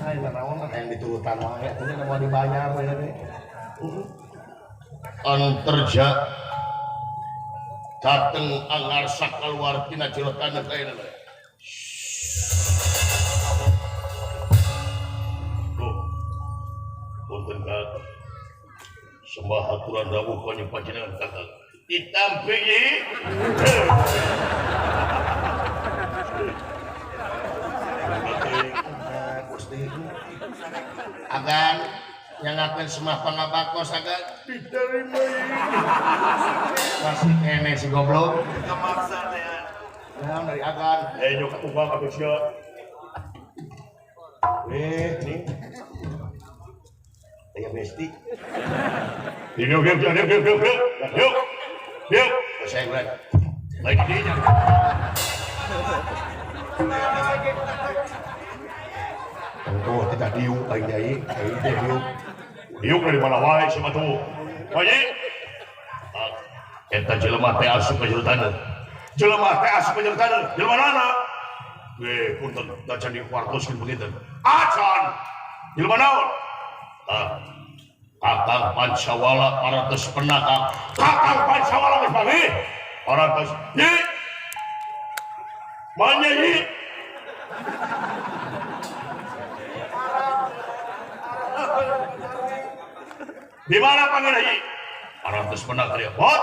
Speaker 1: Ay, nanaon yang diturutan wae, teh mau dibayar we teh.
Speaker 4: Antarja dateng anggar sakaluar tina jerotan kaina teh. Tuh. Punten Kang. Sembah aturan rawuh kanya panjenengan Kakang. Ditampi ye.
Speaker 1: Gusti. Agan yang ngapain semua pangabakos agan
Speaker 2: Diterima ini.
Speaker 1: masih kene si goblok.
Speaker 3: Kemaksa ya.
Speaker 1: Nah, dari agan.
Speaker 4: Nyok ubah atuh sia.
Speaker 1: Nih. Aya besti.
Speaker 4: Yuk.
Speaker 1: Saya bulan.
Speaker 4: Lagi dinya.
Speaker 1: Oh, tidak diuk aing nyai, aing teh diuk.
Speaker 4: Yuk dari mana wae si matu. Haji. Eta jelema teh asup ka jurutan. Jelema teh asup ka jurutan. Jelema mana? Punten da can diwartoskeun begitu. Acan. Jelema naon? Kakang Pancawala paratos penakak. Kakang Pancawala geus bagi. Paratos. Nyi. Manya nyi. Di mana panggil Haji? Paratos penakak dia. Pot.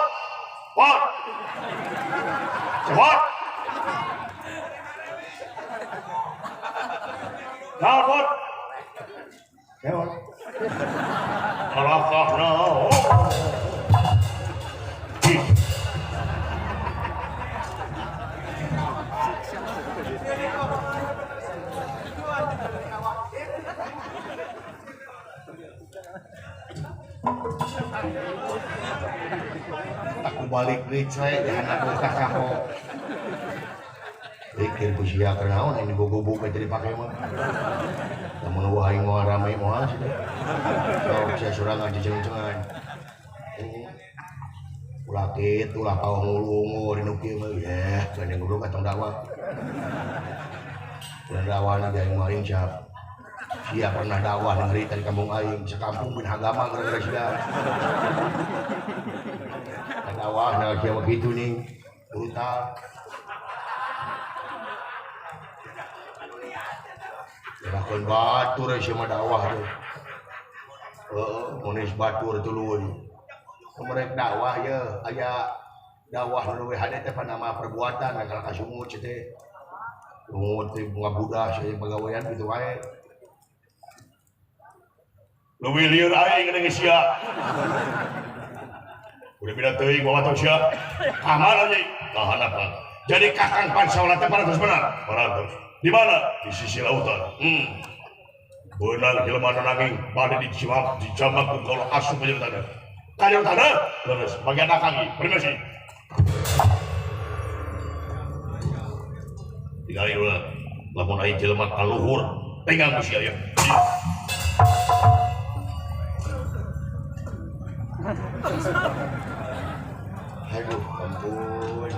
Speaker 4: Cepat. Naon pot?
Speaker 1: Naon?
Speaker 4: Alakah naon?
Speaker 1: Aku balik deui coy di anak buka kaho. Pikir ku sia kenaon ini gogobog teh dipake mah. Lamun wahai moal rame moal sih. Sok sia sorangan cicing-cingan. Ulah kitu ulah kaong ngulungu dinu kieu mah ya, gandeng guru katong dakwah. Ulah dakwahna ge aing mah aing siap. Dia pernah dakwah negeri di kampung aing, sekampung bin agama gara-gara sia. Dakwah nah kieu begitu nih, brutal. Lakukan batur sia mah dakwah teh. Monis batur tuluy. Mereka dakwah ya, aya dakwah nu we hade teh panama perbuatan kalau kasumut teh. Lumut teh bunga budak sia pagawean kitu wae.
Speaker 4: Leuwih lieur aing geus sia. Udah beda teuing bawa tong sia. Kamana nya? Tahan apa? Jadi Kakang Pancawala teh paratos benar. Paratos. Di mana? Di sisi lautan. Beunang jelema nanging bade dijambak ku kaula asup ka tanah. Ka tanah? Terus bagian akang ieu. Permisi. Tinggali ulah. Lamun aing jelema kaluhur, tenggang ku sia ya.
Speaker 1: Aduh, ampun.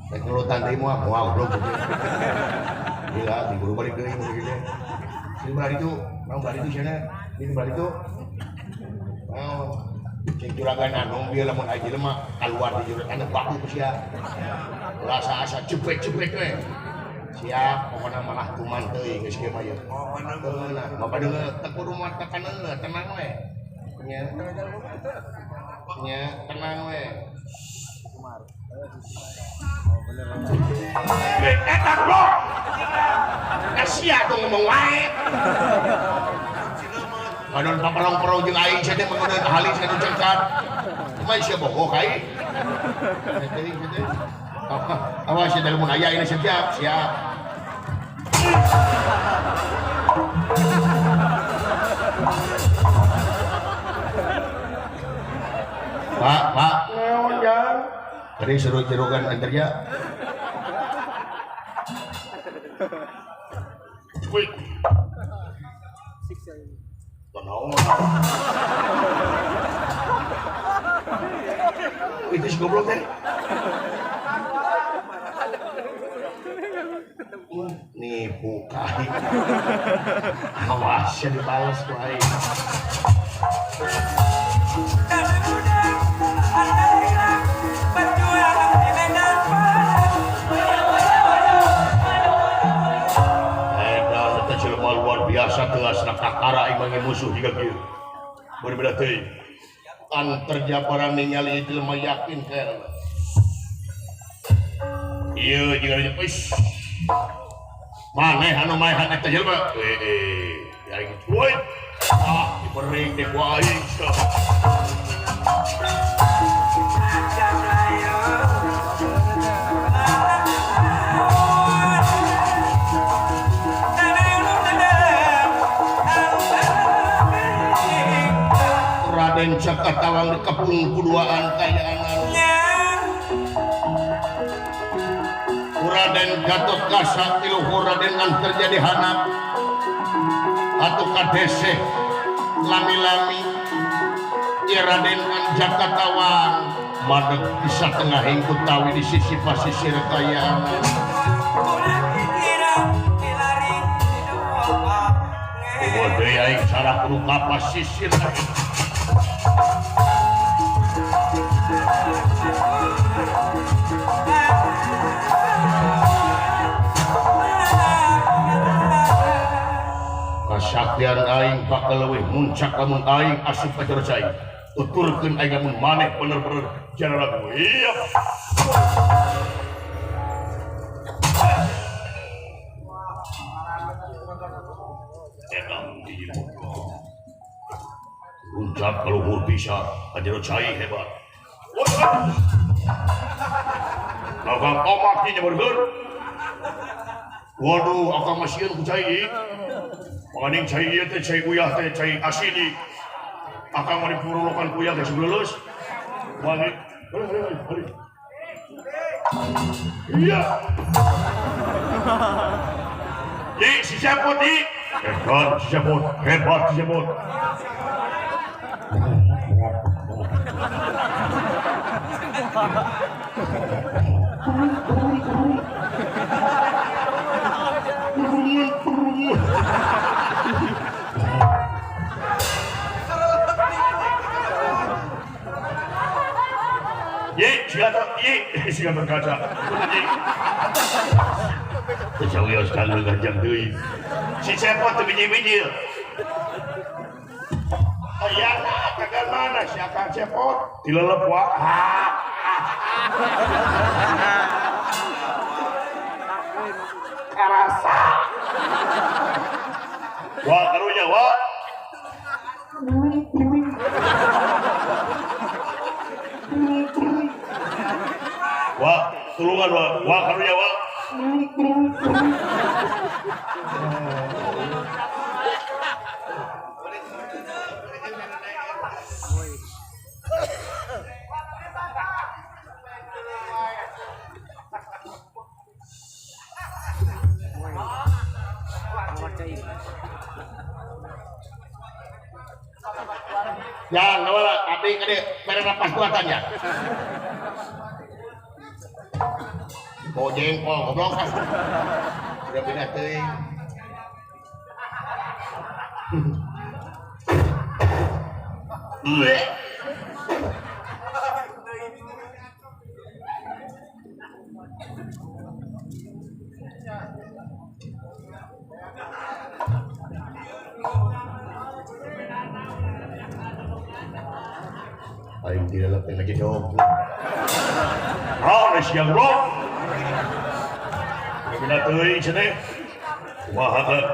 Speaker 1: Rek ngelutan deui moal goblok gitu. Gila, diburu balik deui mun kitu. Di balik itu, mau balik itu sana. Di balik itu. Oh, cing juragan anu bieu lamun aya jelema kaluar di juragan baku ku sia. Rasa asa cepet-cepet we. Siap, pokona malah kuman teuing geus kieu mah ye. Bapak deungeun teu kudu mah tekaneun, tenang we. Nya tenang we.
Speaker 4: Eta blok. Sia dong ngomong wae.
Speaker 1: Kadon paparong-parong jeung aing sia teh mangeudeun ahli sia nu cengkat. Kumaha sia bogoh kai? Teuing kitu. Awas sia mun aya ini siap. Pak
Speaker 2: Naon jang?
Speaker 1: tadi suruh jerogan antarja
Speaker 4: Wih. Tenang.
Speaker 1: itu si goblok teh nipu kai awas ya dibalas ku aing
Speaker 4: Edan eta jelema luar biasa tegasna kakara aing mangge musuh jiga kieu. Berbeda teuing.
Speaker 1: antarja para ningali jelema yakin kan
Speaker 4: Ieu jiga nya wis.
Speaker 1: maneh anu maehan eta jelema
Speaker 4: Ya aing tueuy. Dibering deh ku aing.
Speaker 1: Raden Cakatawang dikepung kuduaan kayaanan Raden Gatot Kaca tiluhur Raden an terjadi hanap atau kadese lami-lami ya Raden an Jakatawang madeg bisa tengah hingkutawi di sisi pasisir kayaanan
Speaker 4: Waduh aing cara kudu ka pasisir.
Speaker 1: Kasaktian aing bakal leuwih muncak lamun aing asup ka jero cai tuturkeun aing lamun maneh bener-bener
Speaker 4: Jangan iya. Emang ibu. Puncak kalau bisa, aja cai hebat. Kakak komaknya berger. Waduh, akang masih ku cai. Penganing cai ieu teh cai uyah teh cai asli. Akang mari purulokan kuyah teh sebelus. Mari. Iya. Si Sepot di. Hebat si Sepot, hebat si Sepot. Siapa berkaca? Kejauhan sekali gajah deui. Si Sepot teu biji-biji. Aya kagak mana si Akang Sepot? Dilelep wa. Karasa. Wah, karunya wah. Wah, tulungan wah karunya wah.
Speaker 1: Ya, ngawala tapi kade mere napas kuatannya. Mau jengkol goblok kan. Udah beda teuing.
Speaker 4: Aing tidak lepas lagi dong. Ah, siang bro. Kita teuing cenah. Kumaha teh?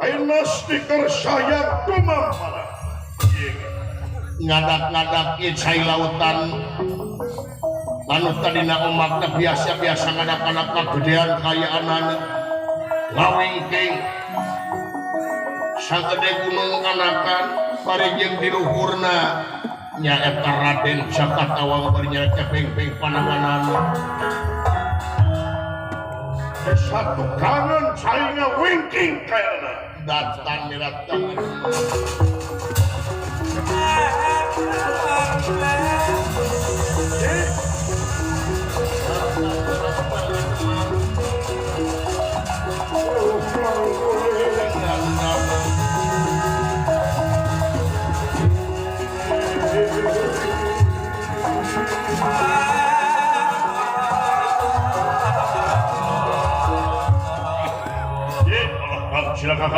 Speaker 2: Ayeuna stiker sayang dumam mana?
Speaker 1: Ngadak-ngadak ieu cai lautan anu tadina omakna biasa-biasa ngadak-ngadak kagedean kayaanana ngawingking sagede gunung anakan parejeung di luhurna nyaeta Raden Jakatawang berinya kepeng-peng pananganan
Speaker 2: Satu kangen saya winking kayaknya.
Speaker 1: datang datang
Speaker 4: Silakan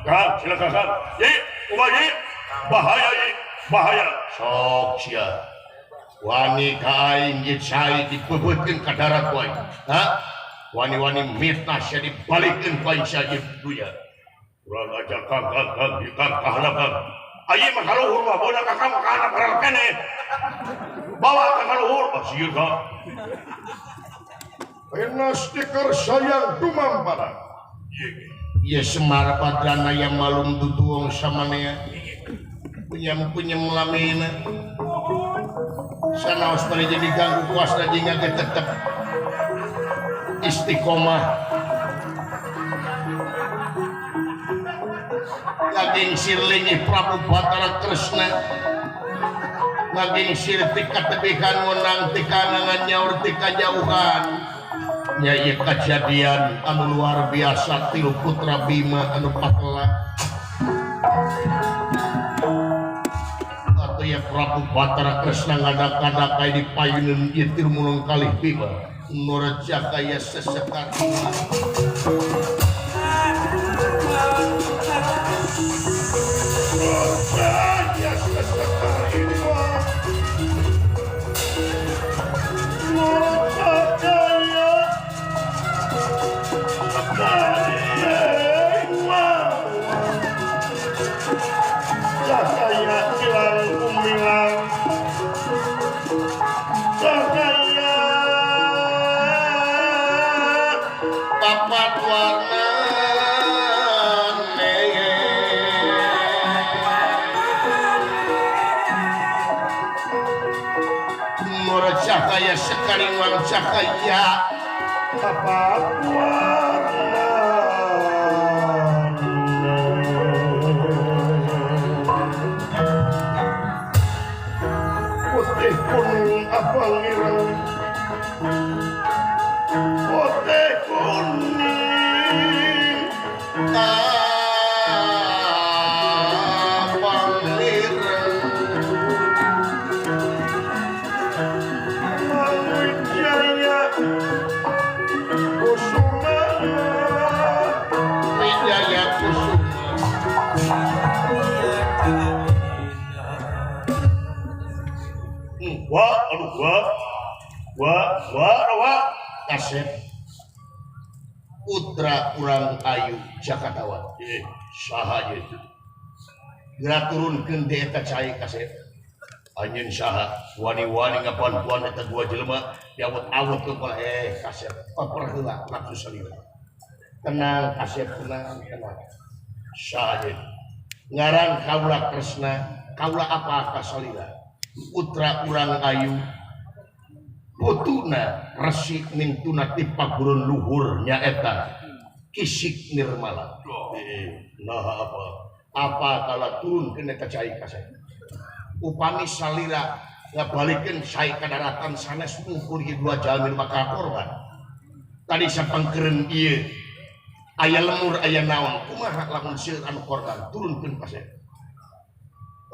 Speaker 4: Kang, silakan Kang. Ye, umayi, bahaya ye, bahaya.
Speaker 1: sok sia wani ka aing ieu cai dipeubeutkeun ka darat wae ha wani-wani mitnah sia dibalikeun ka aing sia dunya
Speaker 4: Kurang ajar Kang, Kang, kahana Kang. Ayi mah kaluhur mah boda ka Kang kahana parel kene. Bawa ka kaluhur, sieun Kang.
Speaker 2: Pena stiker sayang dumampara.
Speaker 1: ieu Semar Padrana yang malum duduong samanea punyam lamina sanaos bari jadi ganggu kuasna jeung ge tetep istiqomah ngaging sirlingi Prabu Batara Kresna ngaging sir tika tebihan ngonang tika nganyaur tika jauhan nya ieu kejadian anu luar biasa tilu putra Bima anu patela atuh ya Prabu Batara Kresna ngadak-ngadak kae dipayuneun ieu tirmulung kalih Bima nurjaka ya sesekar
Speaker 2: Saya sesekar ini. Cahaya hilang kumilang, cahaya
Speaker 1: papat warna murah cahaya sekaliwang cahaya
Speaker 2: papat warna. Putih kuning abang ireng, putih kuning
Speaker 1: abang ireng
Speaker 2: Wijaya Kusuma
Speaker 1: Wijaya Kusuma
Speaker 4: Wah,
Speaker 1: Kasep putra urang ayu Jakatawa
Speaker 4: saha ye.
Speaker 1: gerak turunkeun di eta cai Kasep anjeun saha wani-wani ngapantuan eta dua jelema diawet-awet ke kepala Kasep paper heula nafsu salira tenang Kasep tenang
Speaker 4: Saha ye.
Speaker 1: ngaran kaula Kresna kaula apa kasalira putra urang ayu putuna Resi mintuna ti paguron luhur nyaeta Kisik Nirmala
Speaker 4: Nah
Speaker 1: apa kalau turun ke eta cai Kasep upami salira ngabalikeun cai ka daratan sanes mungkul ieu dua jalmi bakal korban tadi sapangkeun ieu aya lemur aya naon kumaha lamun sieun anu korban turunkeun Kasep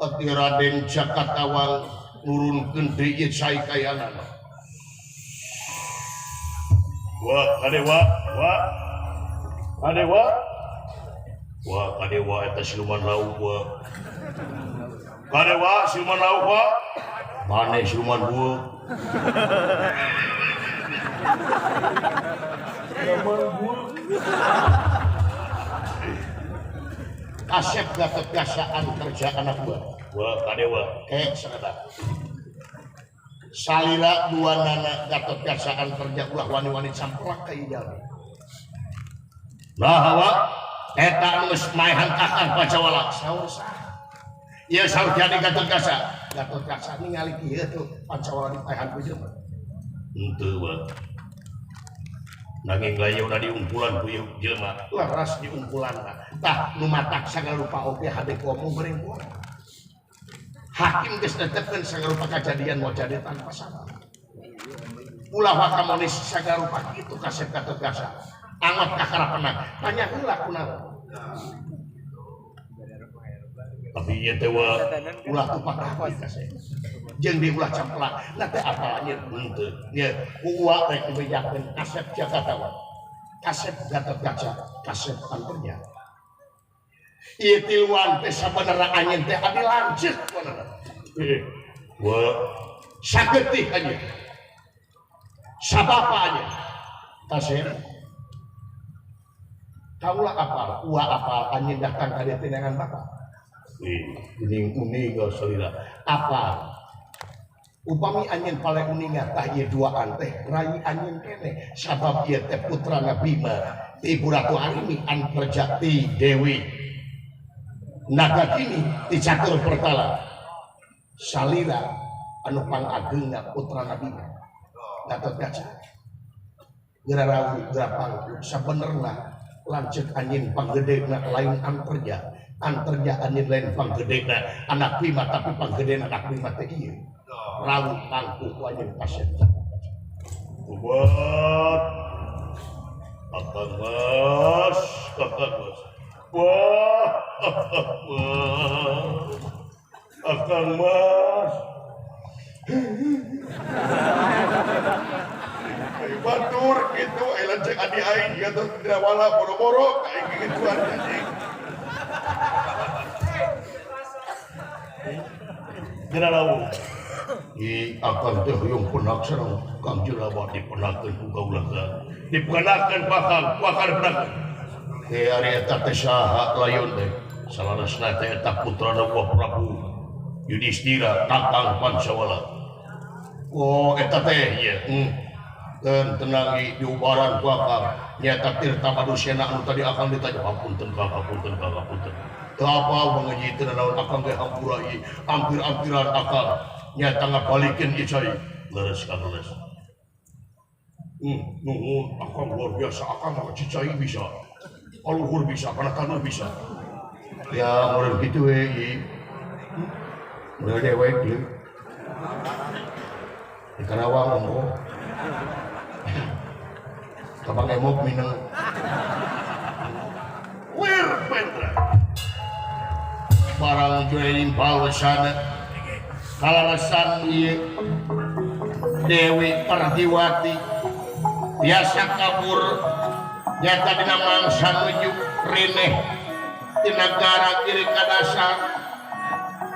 Speaker 1: ati Raden Jakatawang nurunkeun deui ieu cai kayanana
Speaker 4: Kadewa eta siluman lauk Kadewa siluman lauk
Speaker 1: maneh siluman buuk Kasep Gatot Kasaan kerja anak buah
Speaker 4: Kadewa
Speaker 1: sakada salira dua nana Gatot Kasaan kerja ulah wani-wani camplak ka ieu jalmi nah hawa eta anu geus maehan kakang Pacawala saur saha ieu saur jadi Gatot Kasa Gatot Kaca ningali kieu tuh Pancawala ditahan ku jelema.
Speaker 4: Henteu wa. Nanging layona diungkulan ku ieu jelema.
Speaker 1: Laras diungkulanna. Tah nu matak sagarupa oge hade komo goreng buah. Hakim geus netepkeun sagarupa kajadian mojade tanpa salah. Ulah wakamonis sagarupa kitu kasep Gatot Kaca. Angot kakarapeuna. Tanya heula kunaon.
Speaker 4: Tapi ieu teh wa
Speaker 1: Ulah tupak rapi kasep. Jeung di ulah camplak. Na teh apa anjeun henteu. Nya uwa rek dibejakeun kasep Jakarta. Kasep Gatot Kaca, kasep anternya. Ieu tiluan teh sabenerna anjeun teh adi lanceuk benerna.
Speaker 4: wa
Speaker 1: Sagetih anjeun. Sabapa anjeun. Kasep. Kaulah apa? Uwa apa anjeun datang ka dieu dengan bapak.
Speaker 4: uning salira.
Speaker 1: Apa? Upami anjeun pale uningan tah ieu duaan teh rai anjeun keneh sabab ieu teh putrana Bima ti Ibu Ratu Arimi Antarjati Dewi Nagagini ti Catur Pertala salira anu pangageungna putrana Bima Gatot Kaca geura rawu geura pangku sabenerna lanceuk anjeun panggedena lain Antarja anjeun lain panggedena anak Bima tapi panggedena anak Bima teh ieu rawu pangku ku anjeun kasep
Speaker 4: Buat Kakang Mas. Wah, Kakang Mas.
Speaker 2: Batur gitu, lanjut adi aing Gatot Drawala boro-boro kayak gituan anjing.
Speaker 4: Kira lawu. I akan teh yung penak sareng Kang Jurawa dipenakeun ku kaula. Dipenakeun bakal penakeun. Teh ari eta teh saha layon teh. Salarasna teh eta putrana Prabu Yudhistira Kakang Pancawala. Oh eta teh ieu. Dan tenang di ubaran ku akang nyata tirta manusiana anu tadi akang ditanya hapunten hapunten. Teu apa mangejiteun naon akang ge hampura ieu ampir-ampiran akang nyata ngabalikeun ieu cai leres ka leres.
Speaker 2: Nuhun akang luar biasa akang mah cicai bisa. Aluhur bisa, kana tanah bisa.
Speaker 4: Ya urang kitu we ieu. Mulai dewek ieu. Di Karawang ngomong. Kabang emok minang.
Speaker 2: Wir Pendra.
Speaker 4: Barang jualin pawasan kalalasan ieu Dewi Pertiwati biasa kabur nyata dina mangsa nuju rineh di negara kiri kadasar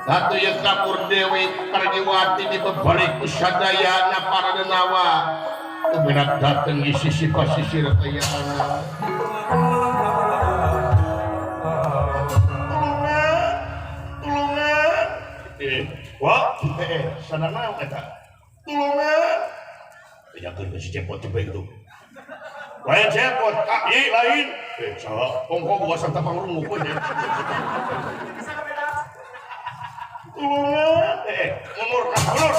Speaker 4: satu yang kabur Dewi Pertiwati dibebalik usadayana para denawa benak dateng di sisi pasisir kaya anak
Speaker 2: Wah,
Speaker 4: sana naon eta
Speaker 2: tulungan.
Speaker 4: tanyakeun ke si Cepot teh itu
Speaker 2: Lain cepot, kaki lain.
Speaker 4: saha
Speaker 2: Ongko gua santa pangrungu pun ya. Tulungan.
Speaker 4: mundur mundur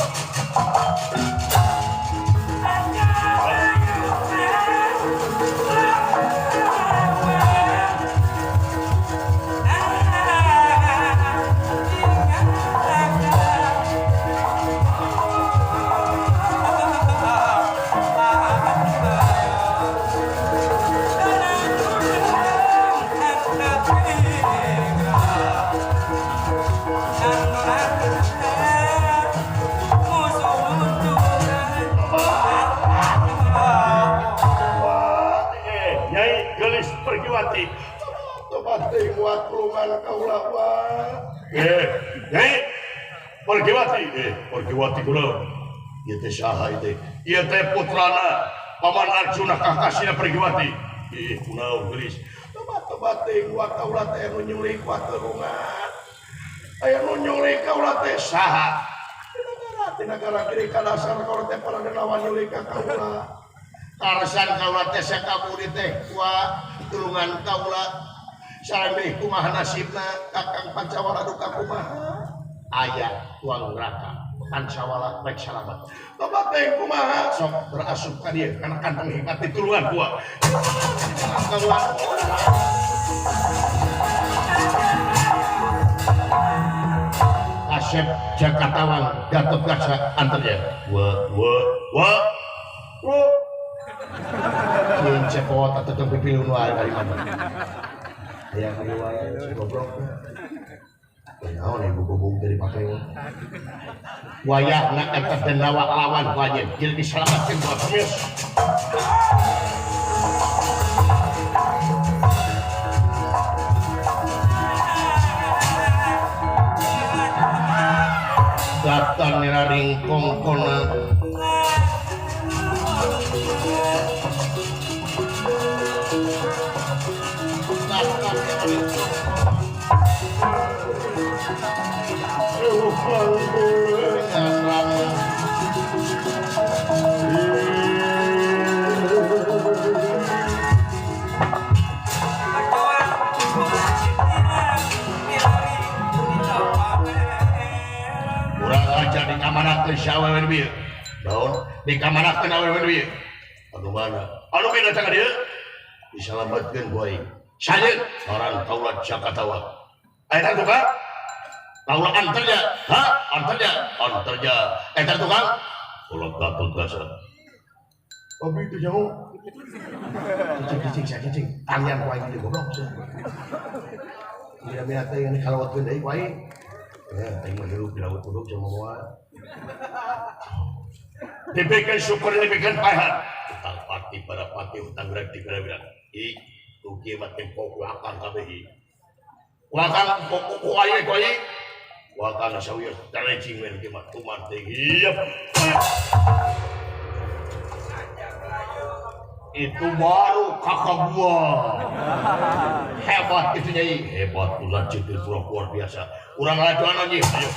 Speaker 2: Pergiwati. Tobat teh muat tulungan kaula wah.
Speaker 4: Nyai Pergiwati Pergiwati kula ieu teh saha ieu ieu teh putrana Paman Arjuna kakasina Pergiwati kunaon geulis
Speaker 2: Tobat teh muat kaula teh nu nyulik ku tulungan. Aya nu nyulik kaula teh saha? Di negara kiri kadasar kaula teh para denawan nyulik ka kaula.
Speaker 1: Karasan kaula teh sakabudi teh wa tulungan kaula sareng kumaha nasibna Kakang Pancawala duka kumaha
Speaker 4: ayat tuang neraka pancawala baik salamat
Speaker 2: Tobat teh kumaha?
Speaker 4: sok berasup ka dieu kana kantong hikmat ditulungan gua Asep Jakatawang Gatot Kaca antarnya wa Yang cepot atau tong pipilun wae dari mana yang kedua si goblok naon ibu bubung dari pakai wayahna eta teh nawa lawan wajib jadi diselamatkeun buat pemis datang nira ringkong konan Kamanakeun sawewe dieu. Naon? Dikamanakeun awewe dieu. Anu mana? Anu beda cang dieu. Diselamatkeun ku aing. Sajeun saran kaula Jakatawa. Eta tukang? Kaula antarja. Ha? Antarja. Eta tukang? Kaula Gatot Kaca.
Speaker 2: Abi itu jauh.
Speaker 4: Cicing. Talian ku aing di goblok. Bila teh yang kalawatkeun deui ku aing. Aing mah hirup di laut kuduk sama moal. Diberikan syukur diberikan pahala. Utang pati pada pati utang gerak di gerak. Tuki makin pokok akan kabehi. Wakang pokok kuai. Wakang asawiya telecing men kimat tuman tinggi. Itu baru kakak gua. Hebat itu nyai. Hebat ulah cetil luar biasa. Urang lajuan aja. Ayo.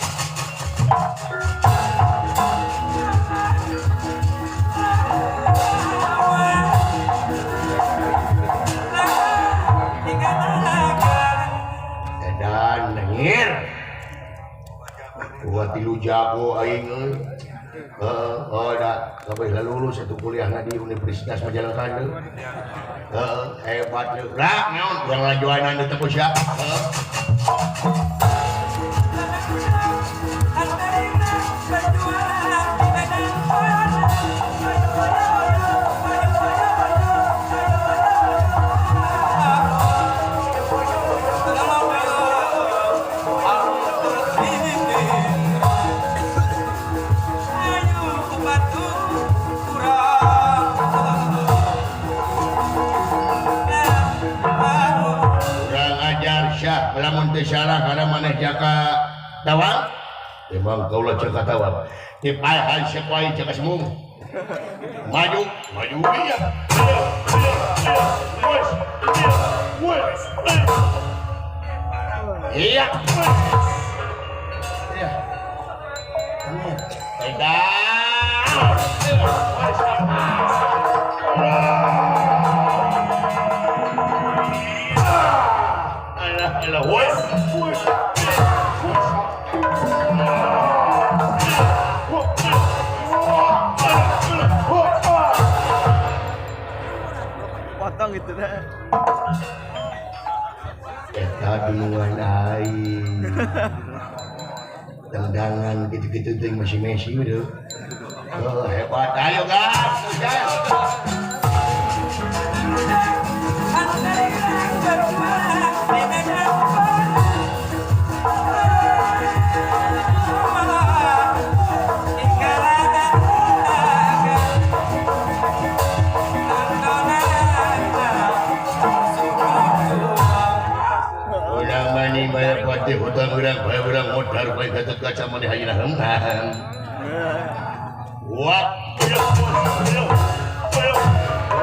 Speaker 4: Edan nengir. Gua tilu jago aing euy. Da kabeh lulus satu kuliah di Universitas Majalengka. Hebat deuk. Rak naon urang lajuanan di teu sia. Lamun teu salah kana maneh Jakatawang memang kaula Jakatawang dipaehan sepoe cek semung maju iya iya
Speaker 5: potong gitu dah.
Speaker 4: Eta duluan aing. Tendangan gitu-gitu ting masih Messi udah. Oh, hebat. Ayo gas. Hutang urang modal bae Gatot Kaca maneh hayeuna heuman. Wah,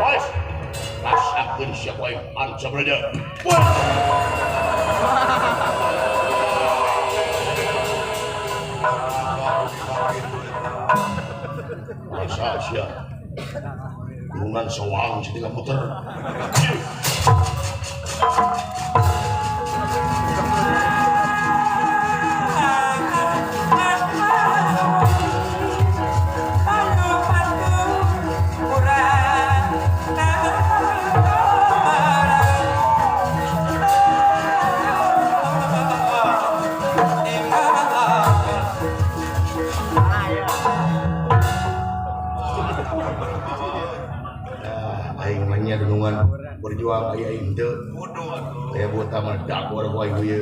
Speaker 4: wes. Rasakeun sia wae panca beraja. Rasa sia. Gunungan sawang setinggal muter.
Speaker 1: ya buta meledak orang gua ibu ya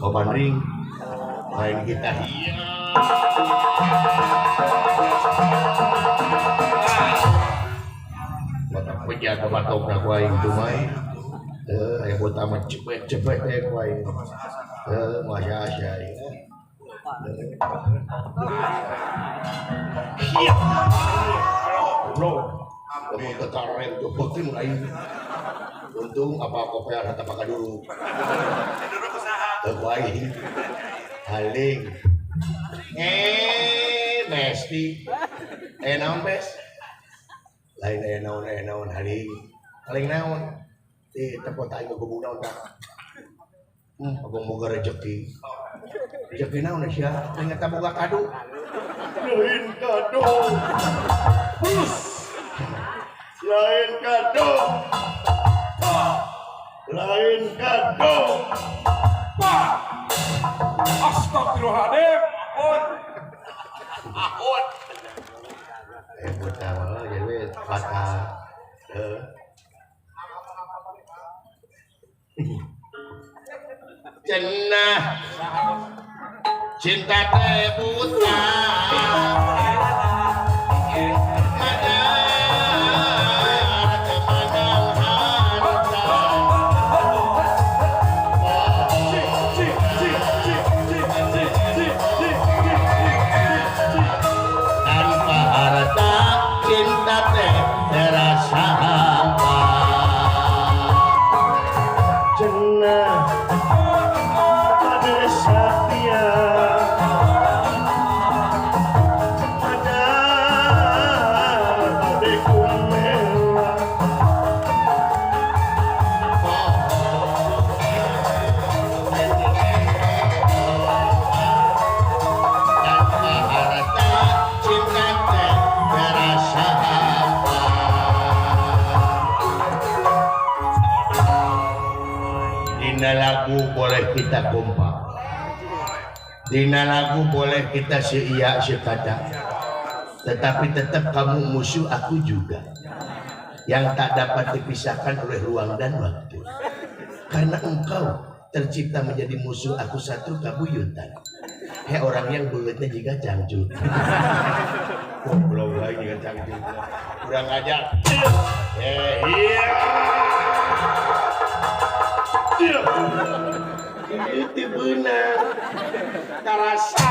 Speaker 1: Bapak ring main kita iya batak penjaga batok na gua yang tumay ya buta cepet ya gua yang masya asya iya no kamu ketarem tuh betul lain untung apa kopi ada pakai dulu terbaik haling besti naon bes lain naon haling naon di tempat aing gubuk naon tak abang moga rezeki naon sia ternyata boga kado
Speaker 2: lain kado bus lain kado lain kado
Speaker 3: Pak Astagfirullahaladzim ampun
Speaker 1: pertama jadi kata cenah cinta teh buta kita kompak dina lagu boleh kita seiya sekata tetapi tetap kamu musuh aku juga yang tak dapat dipisahkan oleh ruang dan waktu karena engkau tercipta menjadi musuh aku satu kabuyutan orang yang bulutnya juga cangcut goblok lagi juga cangcut kurang ajar iya itu benar terasa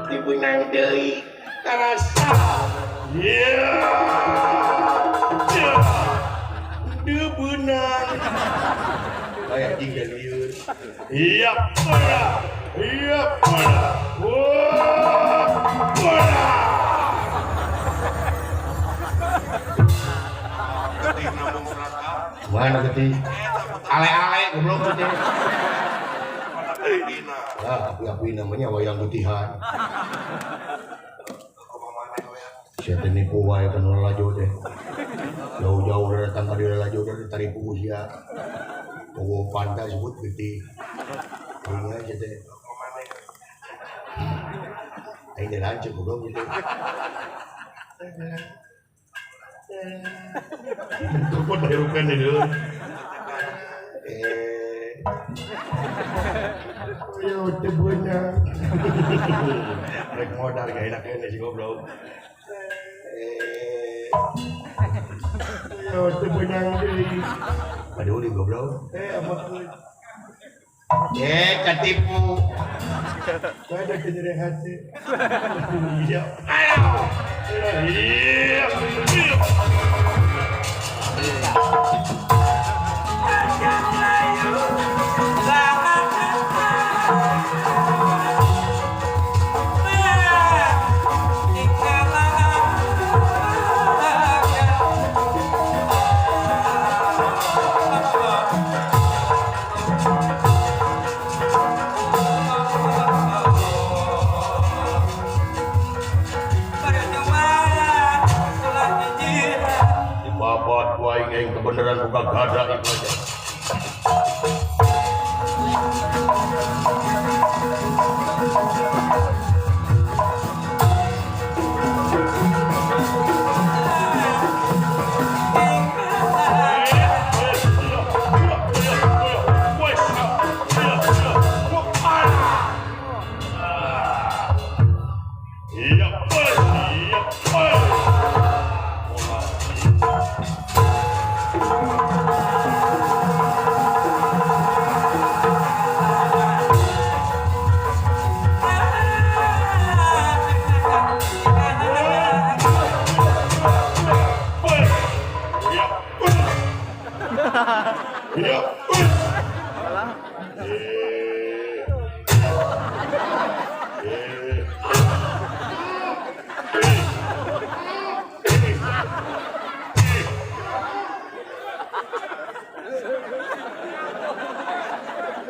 Speaker 1: itu benar dari terasa itu benar kayak tinggal liur iya benar wah benar mana tadi ale-ale goblok tadi api namanya wayang putihan siapa nipu wae kan lajo deh jauh-jauh datang ke dia lajo dari taripu usia bawa pantai sebut gede ini aja deh ini lanjut goblok gitu Kau darukan itu. Ya udah benar. Rek modal gak enak ini sih goblok. Ya udah benar deh. Aduh di goblok. Apa tuh? Ketipu. Saya ada kenyeri hati. Iya. Ayo. Iya. Kebenaran bukan gada itu aja.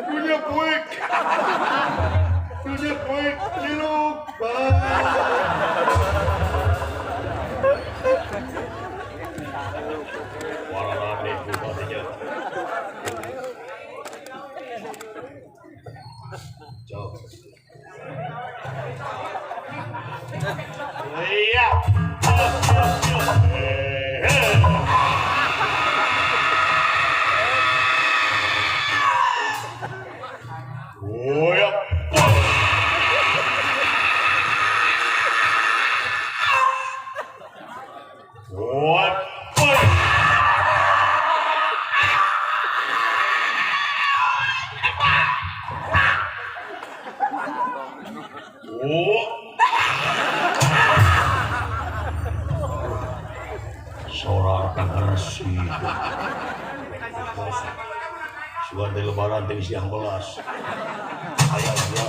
Speaker 2: Dunia puik. Dunia puik ciluk.
Speaker 4: Waralane bupatinya. Cok. Iya. Oh ya. What? Oh. Seorang tangersi. Sudah di lebaran di siang belas. Ayahnya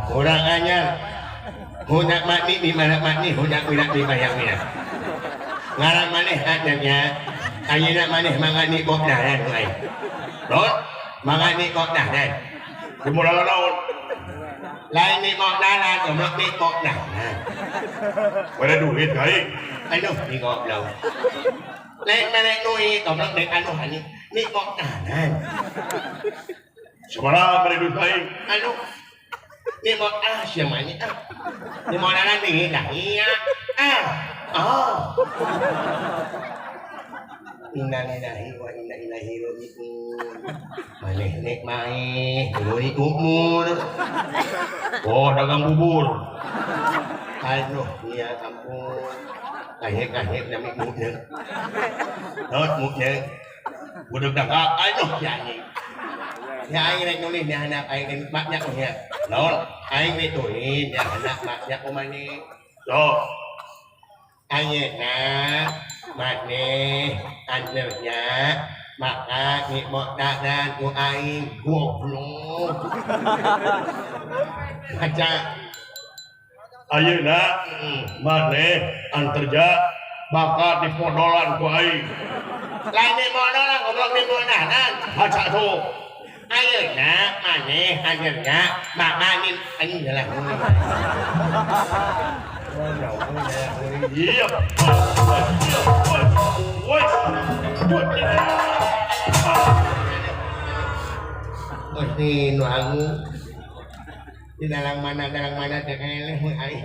Speaker 1: orang anyar hunak makni di mana makni hunak winak di bayang winak ngaran maneh adanya ayeuna maneh mangani bokdahan ai don mangani bokdahan
Speaker 4: dimulai naon?
Speaker 1: lain ni bokdahan goblok ni bokdahan
Speaker 4: Ada duit kai.
Speaker 1: anu ni goblok lain maneh nuhi goblok ni anu hani ni bokdahan
Speaker 4: Semarang ada duit kai.
Speaker 1: anu ni mau siapa ni ni mau nana ni dah iya inna lillahi wa inna ilaihi raji'un maneh nek mae deui umur
Speaker 4: Oh, dagang bubur.
Speaker 1: aduh ya ampun kahek nami mukna not mukna budak dagang aduh yani ya aing rek nulis ya anak aing maknya nya non aing rek tulis ya anak maknya kumane
Speaker 4: So,
Speaker 1: ayeuna maneh aneurnya maka ni modal ku aing goblok aja
Speaker 4: ayeuna maneh anterja bakat dipodolan ku aing.
Speaker 1: lain ni modolan goblok ni modalan
Speaker 4: Baca tuh.
Speaker 1: ayeuna maneh aneurnya maka ni anjing jalan
Speaker 4: Iya. Woi.
Speaker 1: Ini nuangu di dalam mana teh eleh aing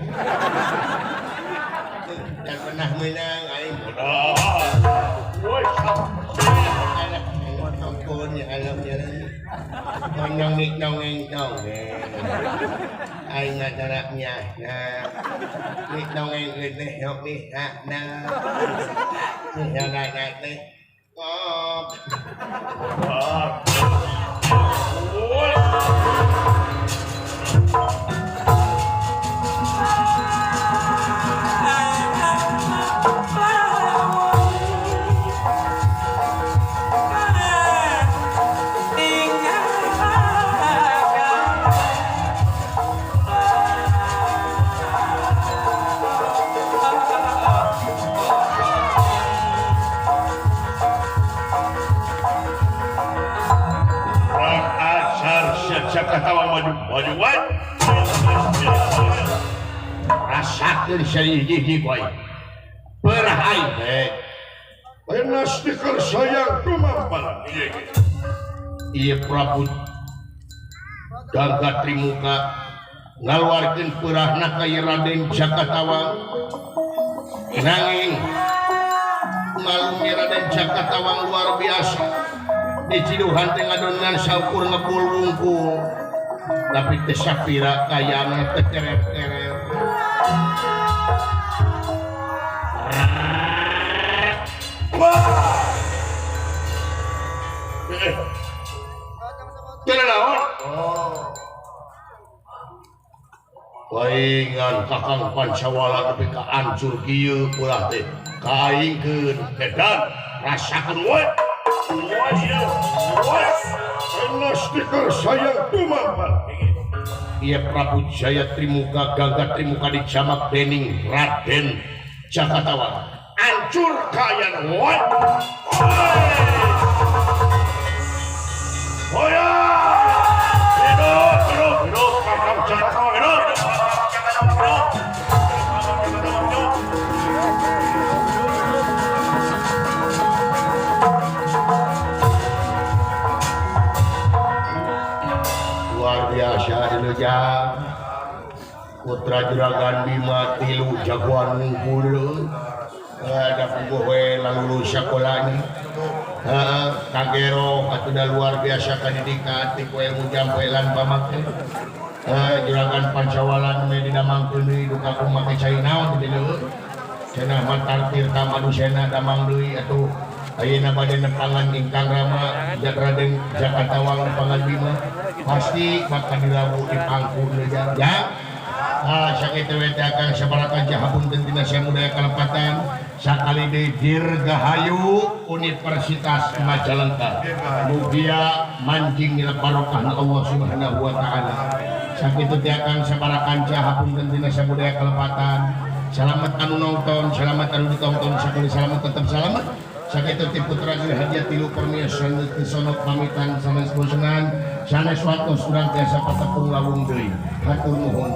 Speaker 1: dan pernah menang aing
Speaker 4: Woi.
Speaker 1: anak ampun ya alam jalan nong nik nongeng aing ngadarapnya nah nik nongeng gede yok nih nah ya naik teh kop
Speaker 4: Woi. Katawa maju-majuan
Speaker 1: rasakeun salih-lih boy perah aing teh
Speaker 2: Pena stiker sayang tumampan.
Speaker 1: ieu Prabu Gagah Trimuka ngaluarkeun peurahna ka Raden Jakatawang nanging malumi Raden Jakatawang luar biasa di ciduhan teh ngadonnan saukur ngepul wungkul tapi teh sapira kayana teh keret-keret
Speaker 4: Jalan naon?
Speaker 1: Waingan kakang Pancawala tapi ka ancur kieu ulah teh kaingkeun
Speaker 4: Edan, rasakan we.
Speaker 2: Karena stiker saya tumambal.
Speaker 1: Ia Prabu Jaya Trimuka Gagah Trimuka dijamak dening Raden Jakatawala
Speaker 4: Ancur kayan we.
Speaker 2: Hoya!
Speaker 4: Hidup, kakang Jakatawala, hidup.
Speaker 1: luar biasa Ileja putra juragan Bima tilu jagoan ngumpul ada punggowe lalu sekolahnya kagero katuda luar biasa pendidikan tiku ilmu jampelan pamake juragan Pancawala medina mangkeun deui duka kumake cai naon di dieu cenah matartir ka manusena damang deui atuh ayeuna bade nepangan ingkang rama Raden Jakatawala nepangan Bima pasti bakal dilabu di pangku ya sakitu we teh akan sabarakan jahapunten tina Samudaya Kalepatan sakali deui dirgahayu Universitas Majalengka mugia mancing dina barokahna Allah Subhanahu wa taala sakitu teh akan sabarakan jahapunten tina Samudaya Kalepatan selamat anu nonton selamat anu ditonton sakali selamat tetap selamat sakitu ti putra Hadiah tilu permiasan disonok pamitan sanes bosengan sanes watos urang tiasa patepung lawung deui hatur nuhun.